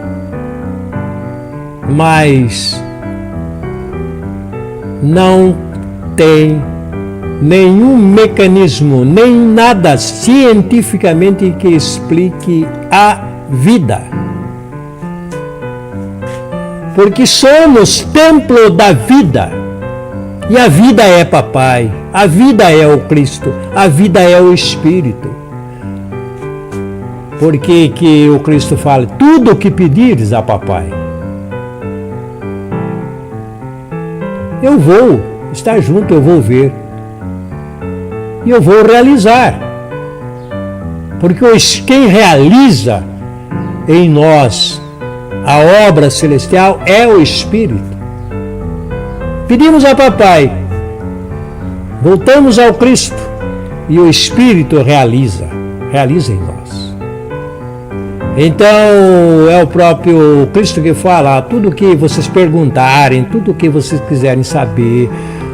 Mas não tem nenhum mecanismo, nem nada cientificamente que explique a vida. Porque somos templo da vida. E a vida é papai, a vida é o Cristo, a vida é o Espírito. Porque que o Cristo fala, tudo o que pedires a papai, eu vou estar junto, eu vou ver. E eu vou realizar. Porque quem realiza em nós a obra celestial é o Espírito. Pedimos a papai, voltamos ao Cristo e o Espírito realiza em nós. Então é o próprio Cristo que fala: tudo que vocês perguntarem, tudo que vocês quiserem saber,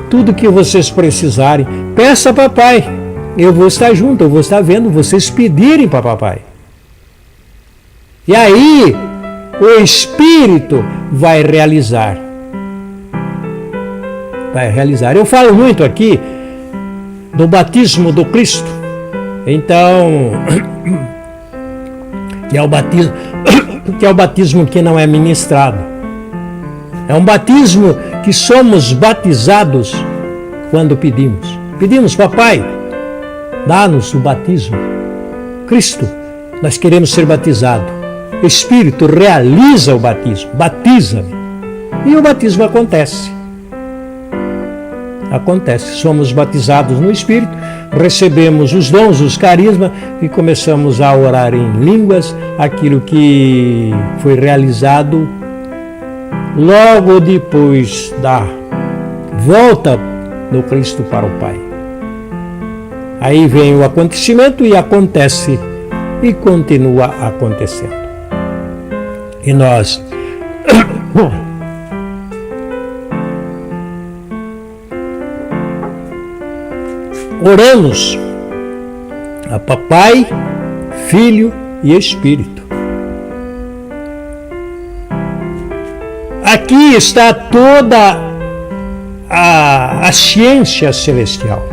tudo que vocês precisarem, peça a papai. Eu vou estar junto, eu vou estar vendo vocês pedirem para papai. E aí o Espírito vai realizar. Vai realizar. Eu falo muito aqui do batismo do Cristo. Então, que é o batismo que não é ministrado. É um batismo que somos batizados quando pedimos. Pedimos: papai, dá-nos o batismo. Cristo, nós queremos ser batizados. O Espírito realiza o batismo, batiza-me. E o batismo acontece. Acontece, somos batizados no Espírito, recebemos os dons, os carismas e começamos a orar em línguas, aquilo que foi realizado logo depois da volta do Cristo para o Pai. Aí vem o acontecimento e acontece e continua acontecendo. E nós oramos a Papai, Filho e Espírito. Aqui está toda a ciência celestial.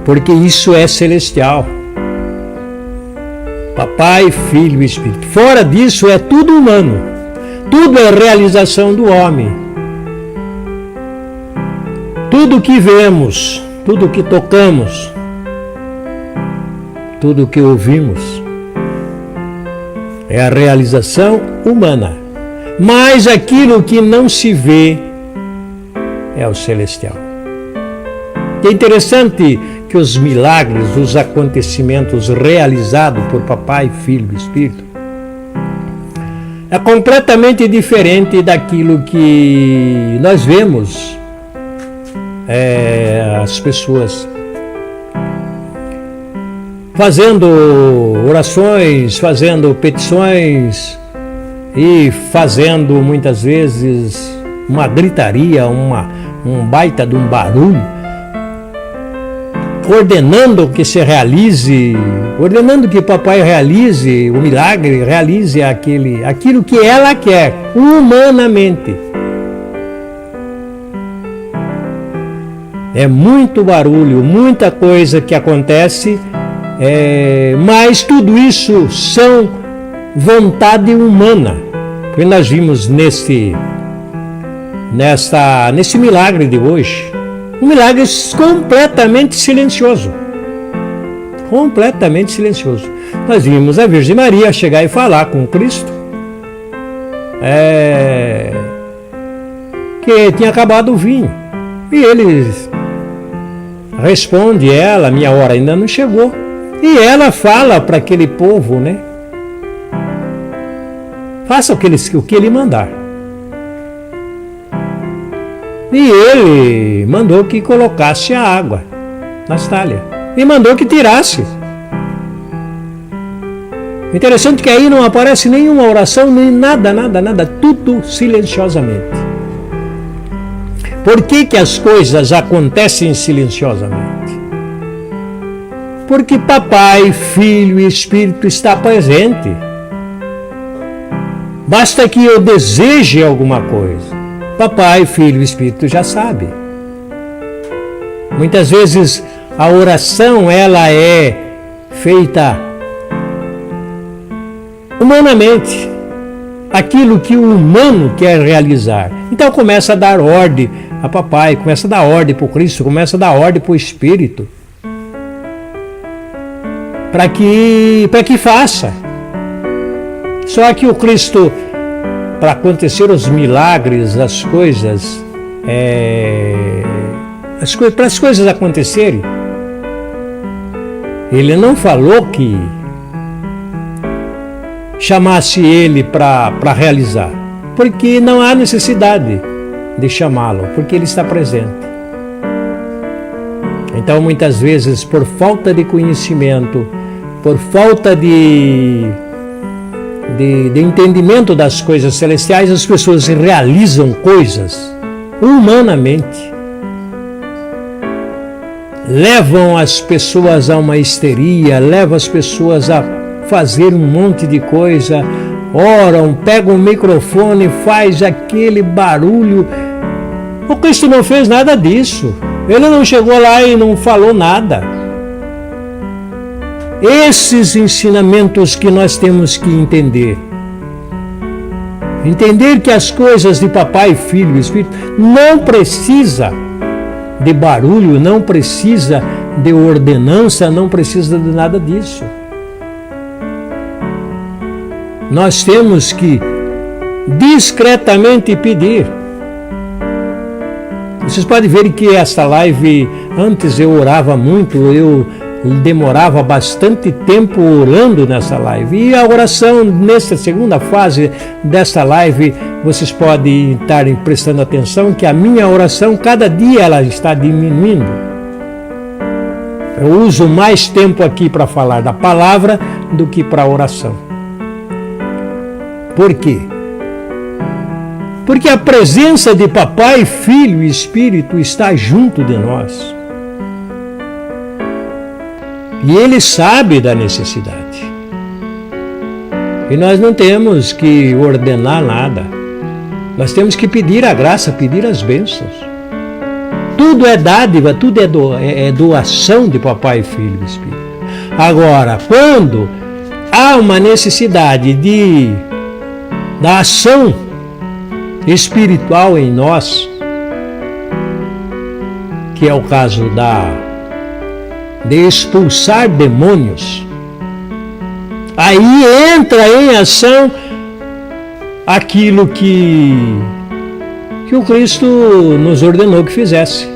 Porque isso é celestial. Papai, Filho e Espírito. Fora disso é tudo humano. Tudo é realização do homem. Tudo que vemos, tudo que tocamos, tudo que ouvimos é a realização humana. Mas aquilo que não se vê é o celestial. E é interessante que os milagres, os acontecimentos realizados por Papai, Filho e Espírito é completamente diferente daquilo que nós vemos as pessoas fazendo orações, fazendo petições e fazendo muitas vezes uma gritaria, um baita de um barulho, ordenando que se realize, ordenando que papai realize o milagre, realize aquilo que ela quer, humanamente. É muito barulho, muita coisa que acontece, mas tudo isso são vontade humana. Porque nós vimos nesse milagre de hoje, um milagre completamente silencioso. Completamente silencioso. Nós vimos a Virgem Maria chegar e falar com Cristo que tinha acabado o vinho. E ele responde ela: minha hora ainda não chegou. E ela fala para aquele povo, né? Faça o que ele mandar. E ele mandou que colocasse a água nas talhas. E mandou que tirasse. Interessante que aí não aparece nenhuma oração, nem nada, tudo silenciosamente. Por que as coisas acontecem silenciosamente? Porque Papai, Filho e Espírito está presente. Basta que eu deseje alguma coisa. Papai, Filho e Espírito já sabe. Muitas vezes a oração ela é feita humanamente. Aquilo que o humano quer realizar. Então começa a dar ordem a papai, começa a dar ordem para o Cristo, começa a dar ordem para o Espírito. Para que faça. Só que o Cristo, para acontecer os milagres, para as coisas acontecerem, ele não falou que chamasse ele para realizar, porque não há necessidade de chamá-lo, porque ele está presente. Então, muitas vezes, por falta de conhecimento, por falta de entendimento das coisas celestiais, as pessoas realizam coisas humanamente. Levam as pessoas a uma histeria, levam as pessoas a fazer um monte de coisa, oram, pegam o microfone, faz aquele barulho. O Cristo não fez nada disso. Ele não chegou lá e não falou nada. Esses ensinamentos que nós temos que entender. Entender que as coisas de Papai, Filho e Espírito não precisa de barulho, não precisa de ordenança, não precisa de nada disso. Nós temos que discretamente pedir. Vocês podem ver que esta live, antes eu orava muito, eu demorava bastante tempo orando nessa live. E a oração, nessa segunda fase desta live, vocês podem estar prestando atenção que a minha oração, cada dia ela está diminuindo. Eu uso mais tempo aqui para falar da palavra do que para a oração. Por quê? Porque a presença de Papai, Filho e Espírito está junto de nós. E Ele sabe da necessidade. E nós não temos que ordenar nada. Nós temos que pedir a graça, pedir as bênçãos. Tudo é dádiva, tudo é doação de Papai, Filho e Espírito. Agora, quando há uma necessidade da ação espiritual em nós, que é o caso de expulsar demônios, aí entra em ação aquilo que o Cristo nos ordenou que fizesse.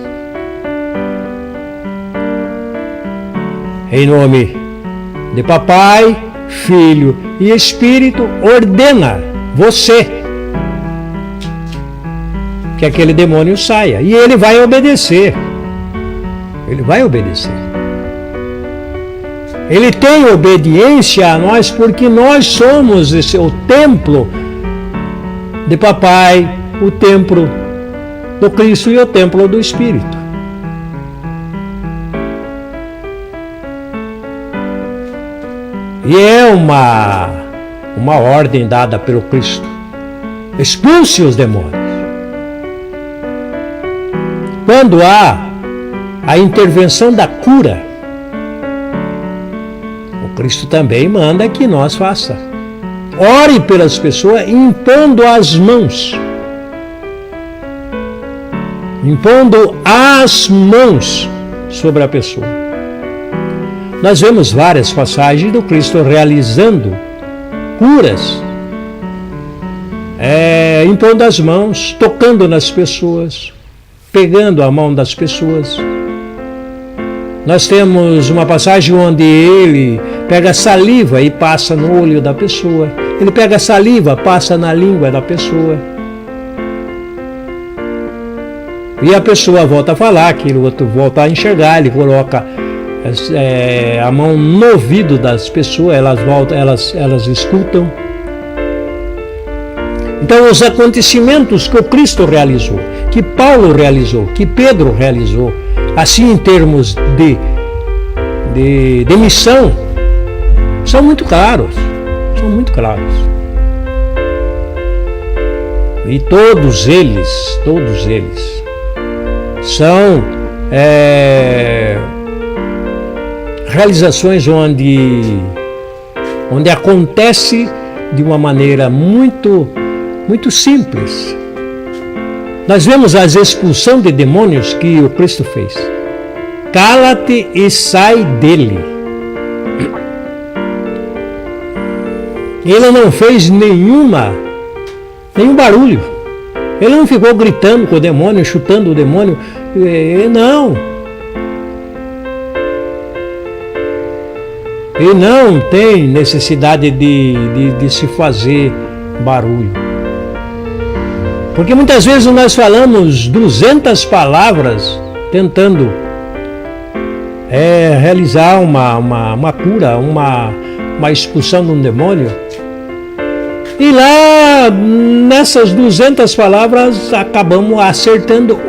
Em nome de Papai, Filho e Espírito, ordena você que aquele demônio saia. E ele vai obedecer. Ele vai obedecer. Ele tem obediência a nós porque nós somos o templo de Papai, o templo do Cristo e o templo do Espírito. E é uma ordem dada pelo Cristo. Expulse os demônios. Quando há a intervenção da cura, o Cristo também manda que nós faça. Ore pelas pessoas impondo as mãos. Impondo as mãos sobre a pessoa. Nós vemos várias passagens do Cristo realizando curas, impondo as mãos, tocando nas pessoas, pegando a mão das pessoas. Nós temos uma passagem onde ele pega saliva e passa no olho da pessoa. Ele pega saliva, passa na língua da pessoa. E a pessoa volta a falar, aquilo outro volta a enxergar, ele coloca a mão no ouvido das pessoas, elas escutam. Então, os acontecimentos que o Cristo realizou, que Paulo realizou, que Pedro realizou, assim em termos de missão, são muito claros. São muito claros. E todos eles são realizações onde acontece de uma maneira muito simples. Nós vemos a expulsão de demônios que o Cristo fez. Cala-te e sai dele. Ele não fez nenhum barulho. Ele não ficou gritando com o demônio, chutando o demônio. Não. E não tem necessidade de se fazer barulho. Porque muitas vezes nós falamos 200 palavras tentando realizar uma cura, uma expulsão de um demônio. E lá, nessas 200 palavras, acabamos acertando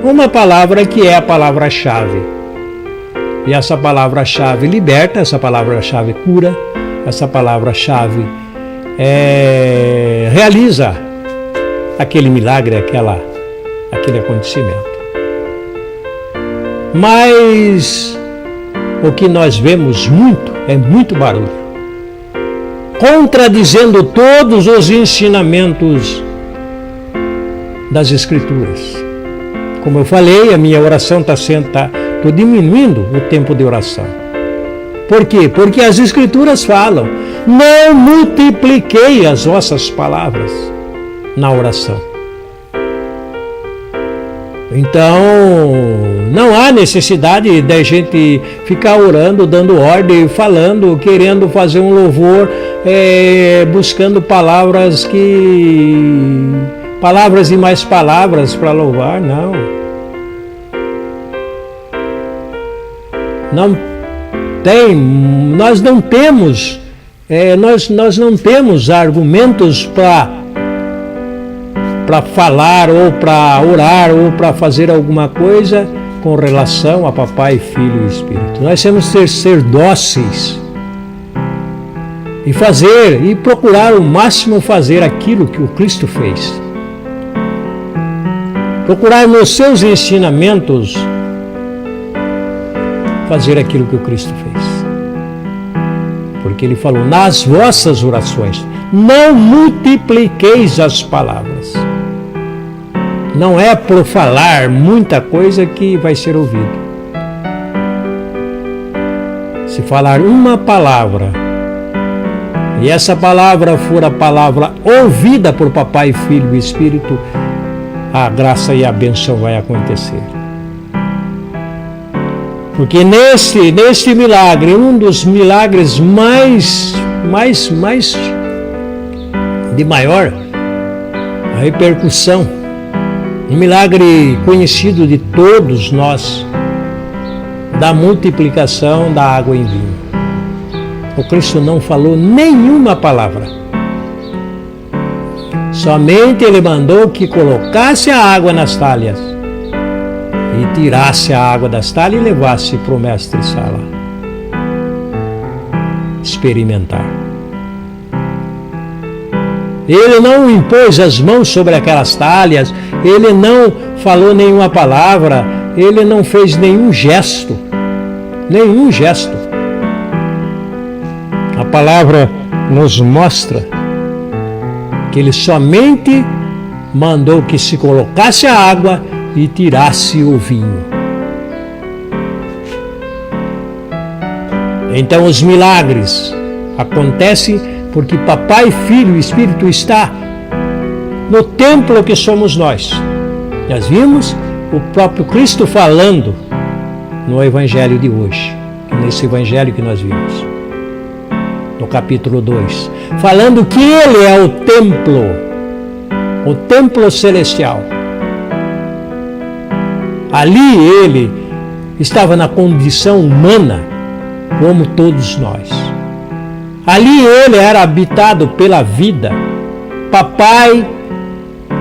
uma palavra que é a palavra-chave. E essa palavra-chave liberta, essa palavra-chave cura, essa palavra-chave realiza aquele milagre, aquele acontecimento. Mas o que nós vemos muito barulho, contradizendo todos os ensinamentos das Escrituras. Como eu falei, a minha oração estou diminuindo o tempo de oração. Por quê? Porque as Escrituras falam: não multipliquei as vossas palavras na oração. Então, não há necessidade da gente ficar orando, dando ordem, falando, querendo fazer um louvor, buscando palavras e mais palavras para louvar. Não. Nós não temos argumentos para falar ou para orar ou para fazer alguma coisa com relação a Papai, Filho e Espírito. Nós temos que ser dóceis e procurar o máximo fazer aquilo que o Cristo fez. Procurar nos seus ensinamentos fazer aquilo que o Cristo fez. Porque ele falou: nas vossas orações não multipliqueis as palavras. Não é por falar muita coisa que vai ser ouvido. Se falar uma palavra, e essa palavra for a palavra ouvida por Papai, Filho e Espírito, a graça e a bênção vai acontecer. Porque neste milagre, um dos milagres mais de maior repercussão, um milagre conhecido de todos nós, da multiplicação da água em vinho. O Cristo não falou nenhuma palavra. Somente ele mandou que colocasse a água nas talhas e tirasse a água das talhas e levasse para o mestre Sala experimentar. Ele não impôs as mãos sobre aquelas talhas, ele não falou nenhuma palavra, ele não fez nenhum gesto. A palavra nos mostra que ele somente mandou que se colocasse a água e tirasse o vinho. Então os milagres acontecem porque Papai, Filho e Espírito está no templo que somos nós. Nós vimos o próprio Cristo falando no Evangelho de hoje, nesse Evangelho que nós vimos, no capítulo 2, falando que Ele é o templo celestial. Ali Ele estava na condição humana, como todos nós. Ali Ele era habitado pela vida. Papai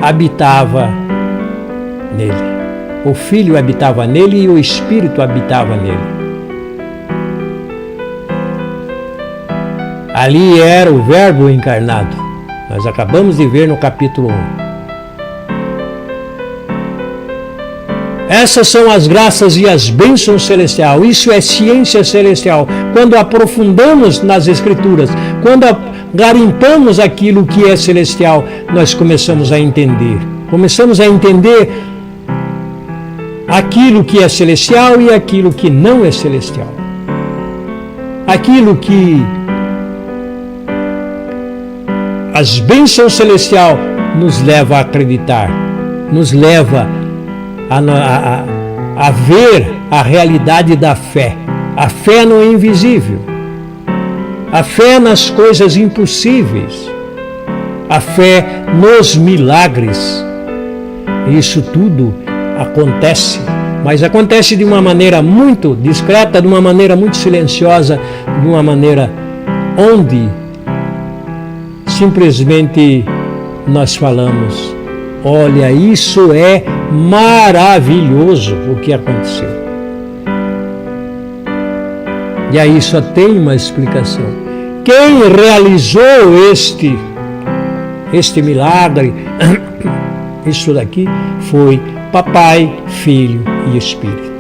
habitava nele. O Filho habitava nele e o Espírito habitava nele. Ali era o Verbo encarnado. Nós acabamos de ver no capítulo 1. Essas são as graças e as bênçãos celestiais. Isso é ciência celestial. Quando aprofundamos nas Escrituras, quando garimpamos aquilo que é celestial, nós começamos a entender. Começamos a entender aquilo que é celestial e aquilo que não é celestial. Aquilo que as bênçãos celestiais nos leva a acreditar, nos leva a ver a realidade da fé. A fé no invisível, a fé nas coisas impossíveis, a fé nos milagres. Isso tudo acontece Mas acontece de uma maneira muito discreta, de uma maneira muito silenciosa, de uma maneira onde simplesmente nós falamos: olha, isso é maravilhoso o que aconteceu. E aí só tem uma explicação. Quem realizou este milagre, isso daqui, foi Papai, Filho e Espírito.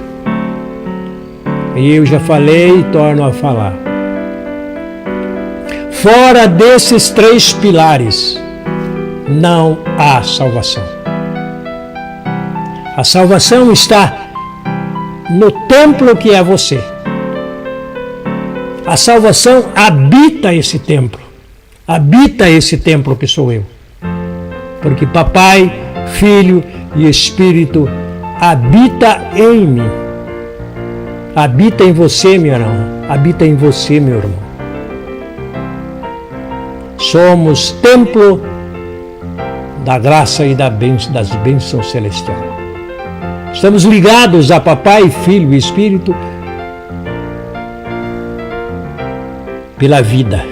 E eu já falei e torno a falar. Fora desses 3 pilares, não há salvação. A salvação está no templo que é você. A salvação habita esse templo. Habita esse templo que sou eu. Porque Papai, Filho e Espírito habita em mim. Habita em você, minha irmã. Habita em você, meu irmão. Somos templo da graça e das bênçãos celestiais. Estamos ligados a Papai, Filho e Espírito pela vida.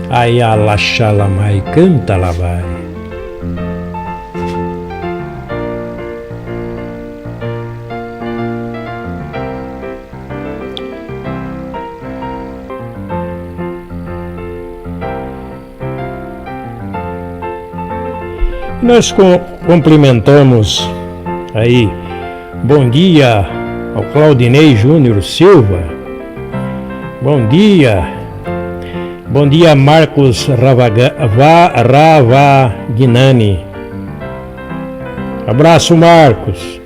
Aí alaxalamai, canta lá vai. Nós cumprimentamos aí, bom dia ao Claudinei Júnior Silva, bom dia Marcos Ravagnani, abraço Marcos,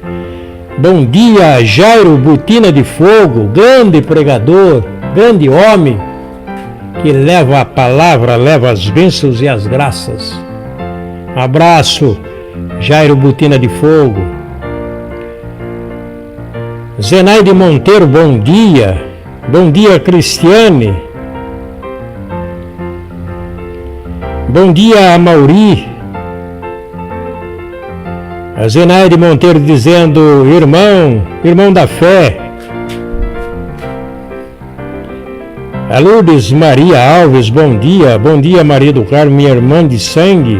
bom dia Jairo Botina de Fogo, grande pregador, grande homem, que leva a palavra, leva as bênçãos e as graças. Abraço, Jairo Botina de Fogo. Zenaide Monteiro, bom dia. Bom dia, Cristiane. Bom dia, Mauri. A Zenaide Monteiro dizendo, irmão da fé. A Lourdes Maria Alves, bom dia Maria do Carmo, minha irmã de sangue.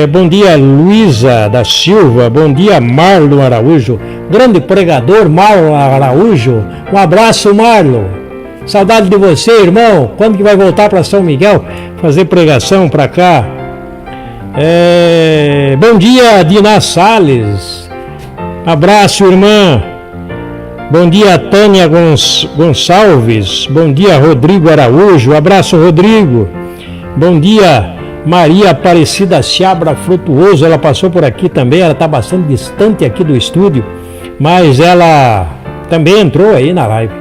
Bom dia Luísa da Silva, bom dia Marlon Araújo, grande pregador Marlon Araújo, um abraço Marlon, saudade de você irmão, quando que vai voltar para São Miguel fazer pregação para cá? Bom dia Dina Salles, abraço irmã, bom dia Tânia Gonçalves, bom dia Rodrigo Araújo, abraço Rodrigo, bom dia Maria Aparecida Seabra Frutuoso, ela passou por aqui também, ela está bastante distante aqui do estúdio, mas ela também entrou aí na live.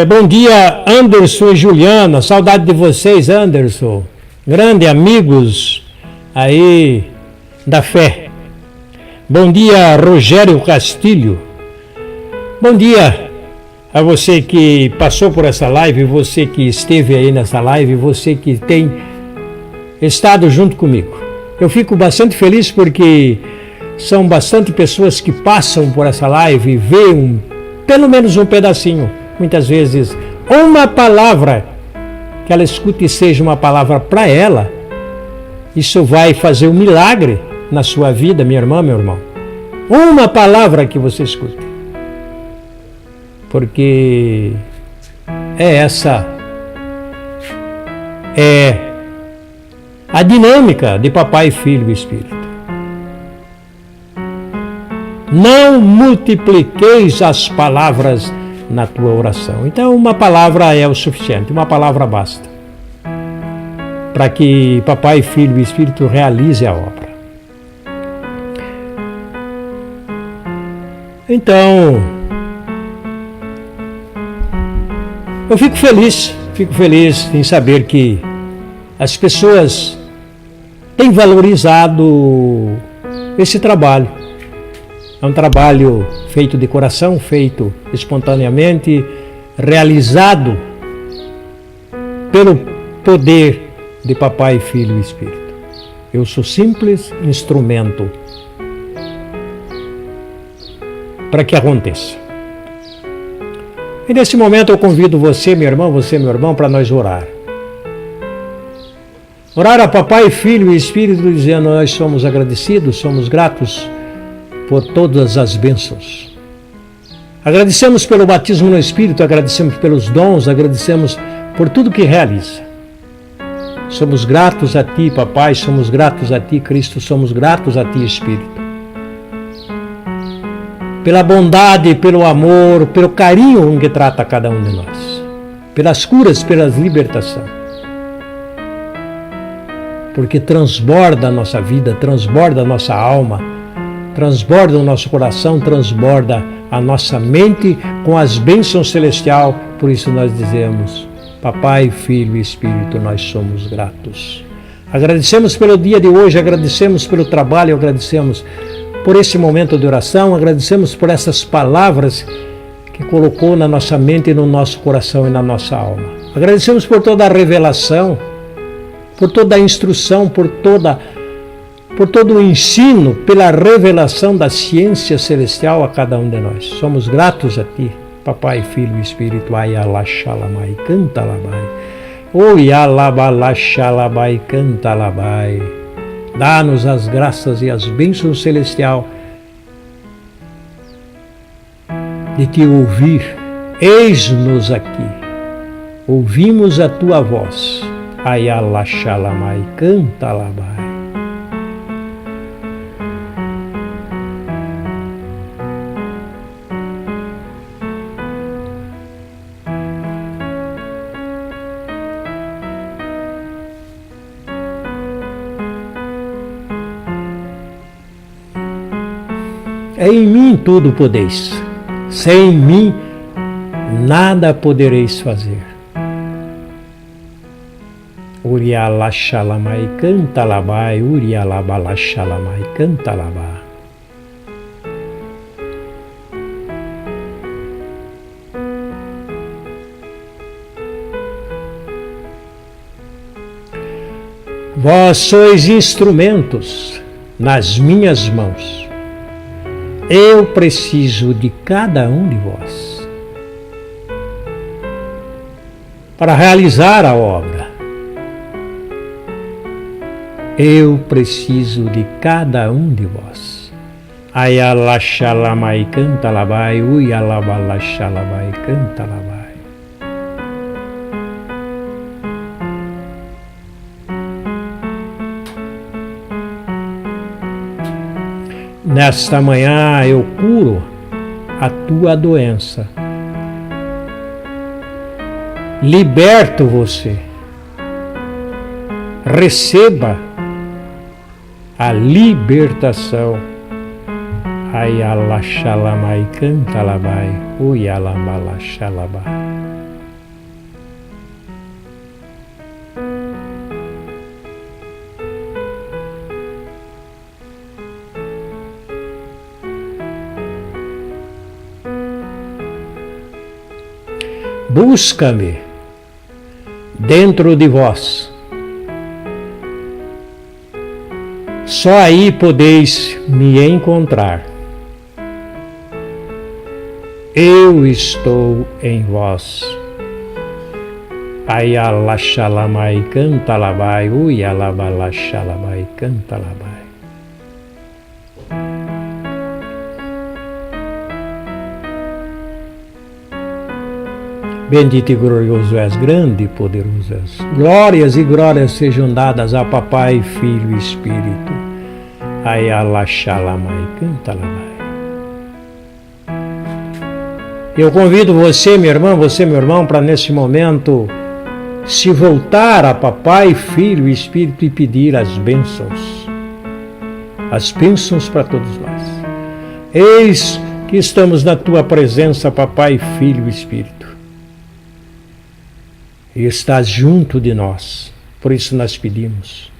Bom dia Anderson e Juliana, saudade de vocês Anderson, grande amigos aí da fé. Bom dia Rogério Castilho, bom dia a você que passou por essa live, você que esteve aí nessa live, você que tem estado junto comigo. Eu fico bastante feliz porque são bastante pessoas que passam por essa live e veem pelo menos um pedacinho, muitas vezes uma palavra, que ela escute e seja uma palavra para ela. Isso vai fazer um milagre na sua vida, minha irmã, meu irmão. Uma palavra que você escute. Porque essa é a dinâmica de Papai, Filho e Espírito. Não multipliqueis as palavras na tua oração. Então uma palavra é o suficiente, uma palavra basta para que Papai, Filho e Espírito realize a obra. Então eu fico feliz em saber que as pessoas têm valorizado esse trabalho. É um trabalho feito de coração, feito espontaneamente, realizado pelo poder de Papai, Filho e Espírito. Eu sou simples instrumento para que aconteça. E nesse momento eu convido você, meu irmão, para nós orar. Orar a Papai, Filho e Espírito, dizendo: nós somos agradecidos, somos gratos por todas as bênçãos. Agradecemos pelo batismo no Espírito, agradecemos pelos dons, agradecemos por tudo que realiza. Somos gratos a Ti, Papai, somos gratos a Ti, Cristo, somos gratos a Ti, Espírito. Pela bondade, pelo amor, pelo carinho com que trata cada um de nós. Pelas curas, pelas libertação. Porque transborda a nossa vida, transborda a nossa alma, transborda o nosso coração, transborda a nossa mente com as bênçãos celestiais. Por isso nós dizemos: Papai, Filho e Espírito, nós somos gratos. Agradecemos pelo dia de hoje, agradecemos pelo trabalho, agradecemos por esse momento de oração, agradecemos por essas palavras que colocou na nossa mente, no nosso coração e na nossa alma. Agradecemos por toda a revelação, por toda a instrução, por todo o ensino, pela revelação da ciência celestial a cada um de nós. Somos gratos a Ti, Papai, Filho e Espírito. Ayalaxalamai, canta labai. Oyalabalaxalabai, canta labai. Dá-nos as graças e as bênçãos celestiais de Te ouvir. Eis-nos aqui. Ouvimos a Tua voz. Ayalaxalamai, canta labai. Em mim tudo podeis, sem mim nada podereis fazer. Urialaxalamai canta labai, urialabalaxalamai canta labá. Vós sois instrumentos nas minhas mãos. Eu preciso de cada um de vós para realizar a obra. Eu preciso de cada um de vós. Ayalaxalamai canta labai, uyalabalaxalabai canta labai. Nesta manhã eu curo a tua doença. Liberto você. Receba a libertação. Ayalaxalamai canta labai, uyalabalaxalabá. Busca-me dentro de vós. Só aí podeis me encontrar. Eu estou em vós. Ayalaxalamai canta labai, uyalabalaxalabai canta labai. Bendito e glorioso és, grande e poderoso és. Glórias e glórias sejam dadas a Papai, Filho e Espírito. Ayalaxalamai canta labai. Eu convido você, meu irmão, para nesse momento se voltar a Papai, Filho e Espírito e pedir as bênçãos. As bênçãos para todos nós. Eis que estamos na Tua presença, Papai, Filho e Espírito. E estás junto de nós. Por isso nós pedimos.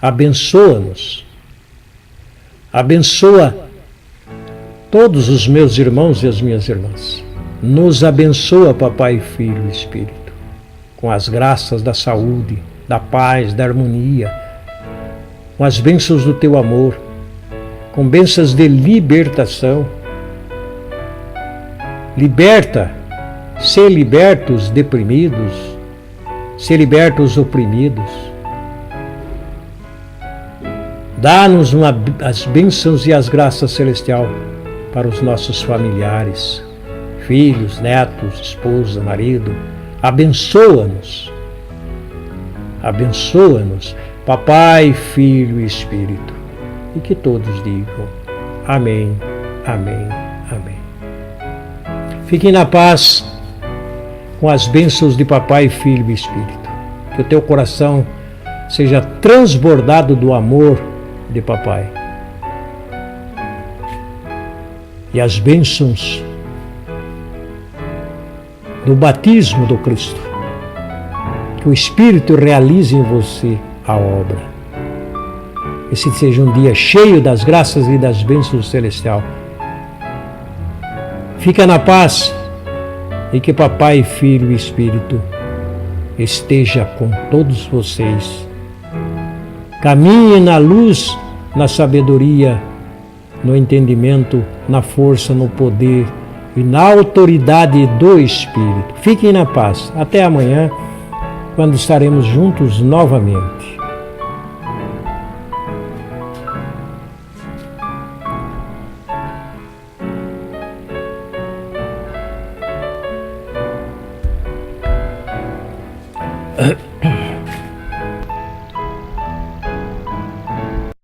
Abençoa-nos. Abençoa todos os meus irmãos e as minhas irmãs. Nos abençoa, Papai, Filho e Espírito, com as graças da saúde, da paz, da harmonia, com as bênçãos do teu amor, com bênçãos de libertação. Liberta, ser liberta os deprimidos, ser liberta os oprimidos. Dá-nos as bênçãos e as graças celestial para os nossos familiares, filhos, netos, esposa, marido. Abençoa-nos. Abençoa-nos, Papai, Filho e Espírito. E que todos digam amém, amém, amém. Fiquem na paz com as bênçãos de Papai, Filho e Espírito. Que o teu coração seja transbordado do amor de Papai. E as bênçãos do batismo do Cristo. Que o Espírito realize em você a obra. Esse seja um dia cheio das graças e das bênçãos celestial. Fica na paz e que Papai, Filho e Espírito esteja com todos vocês. Caminhe na luz, na sabedoria, no entendimento, na força, no poder e na autoridade do Espírito. Fiquem na paz. Até amanhã, quando estaremos juntos novamente.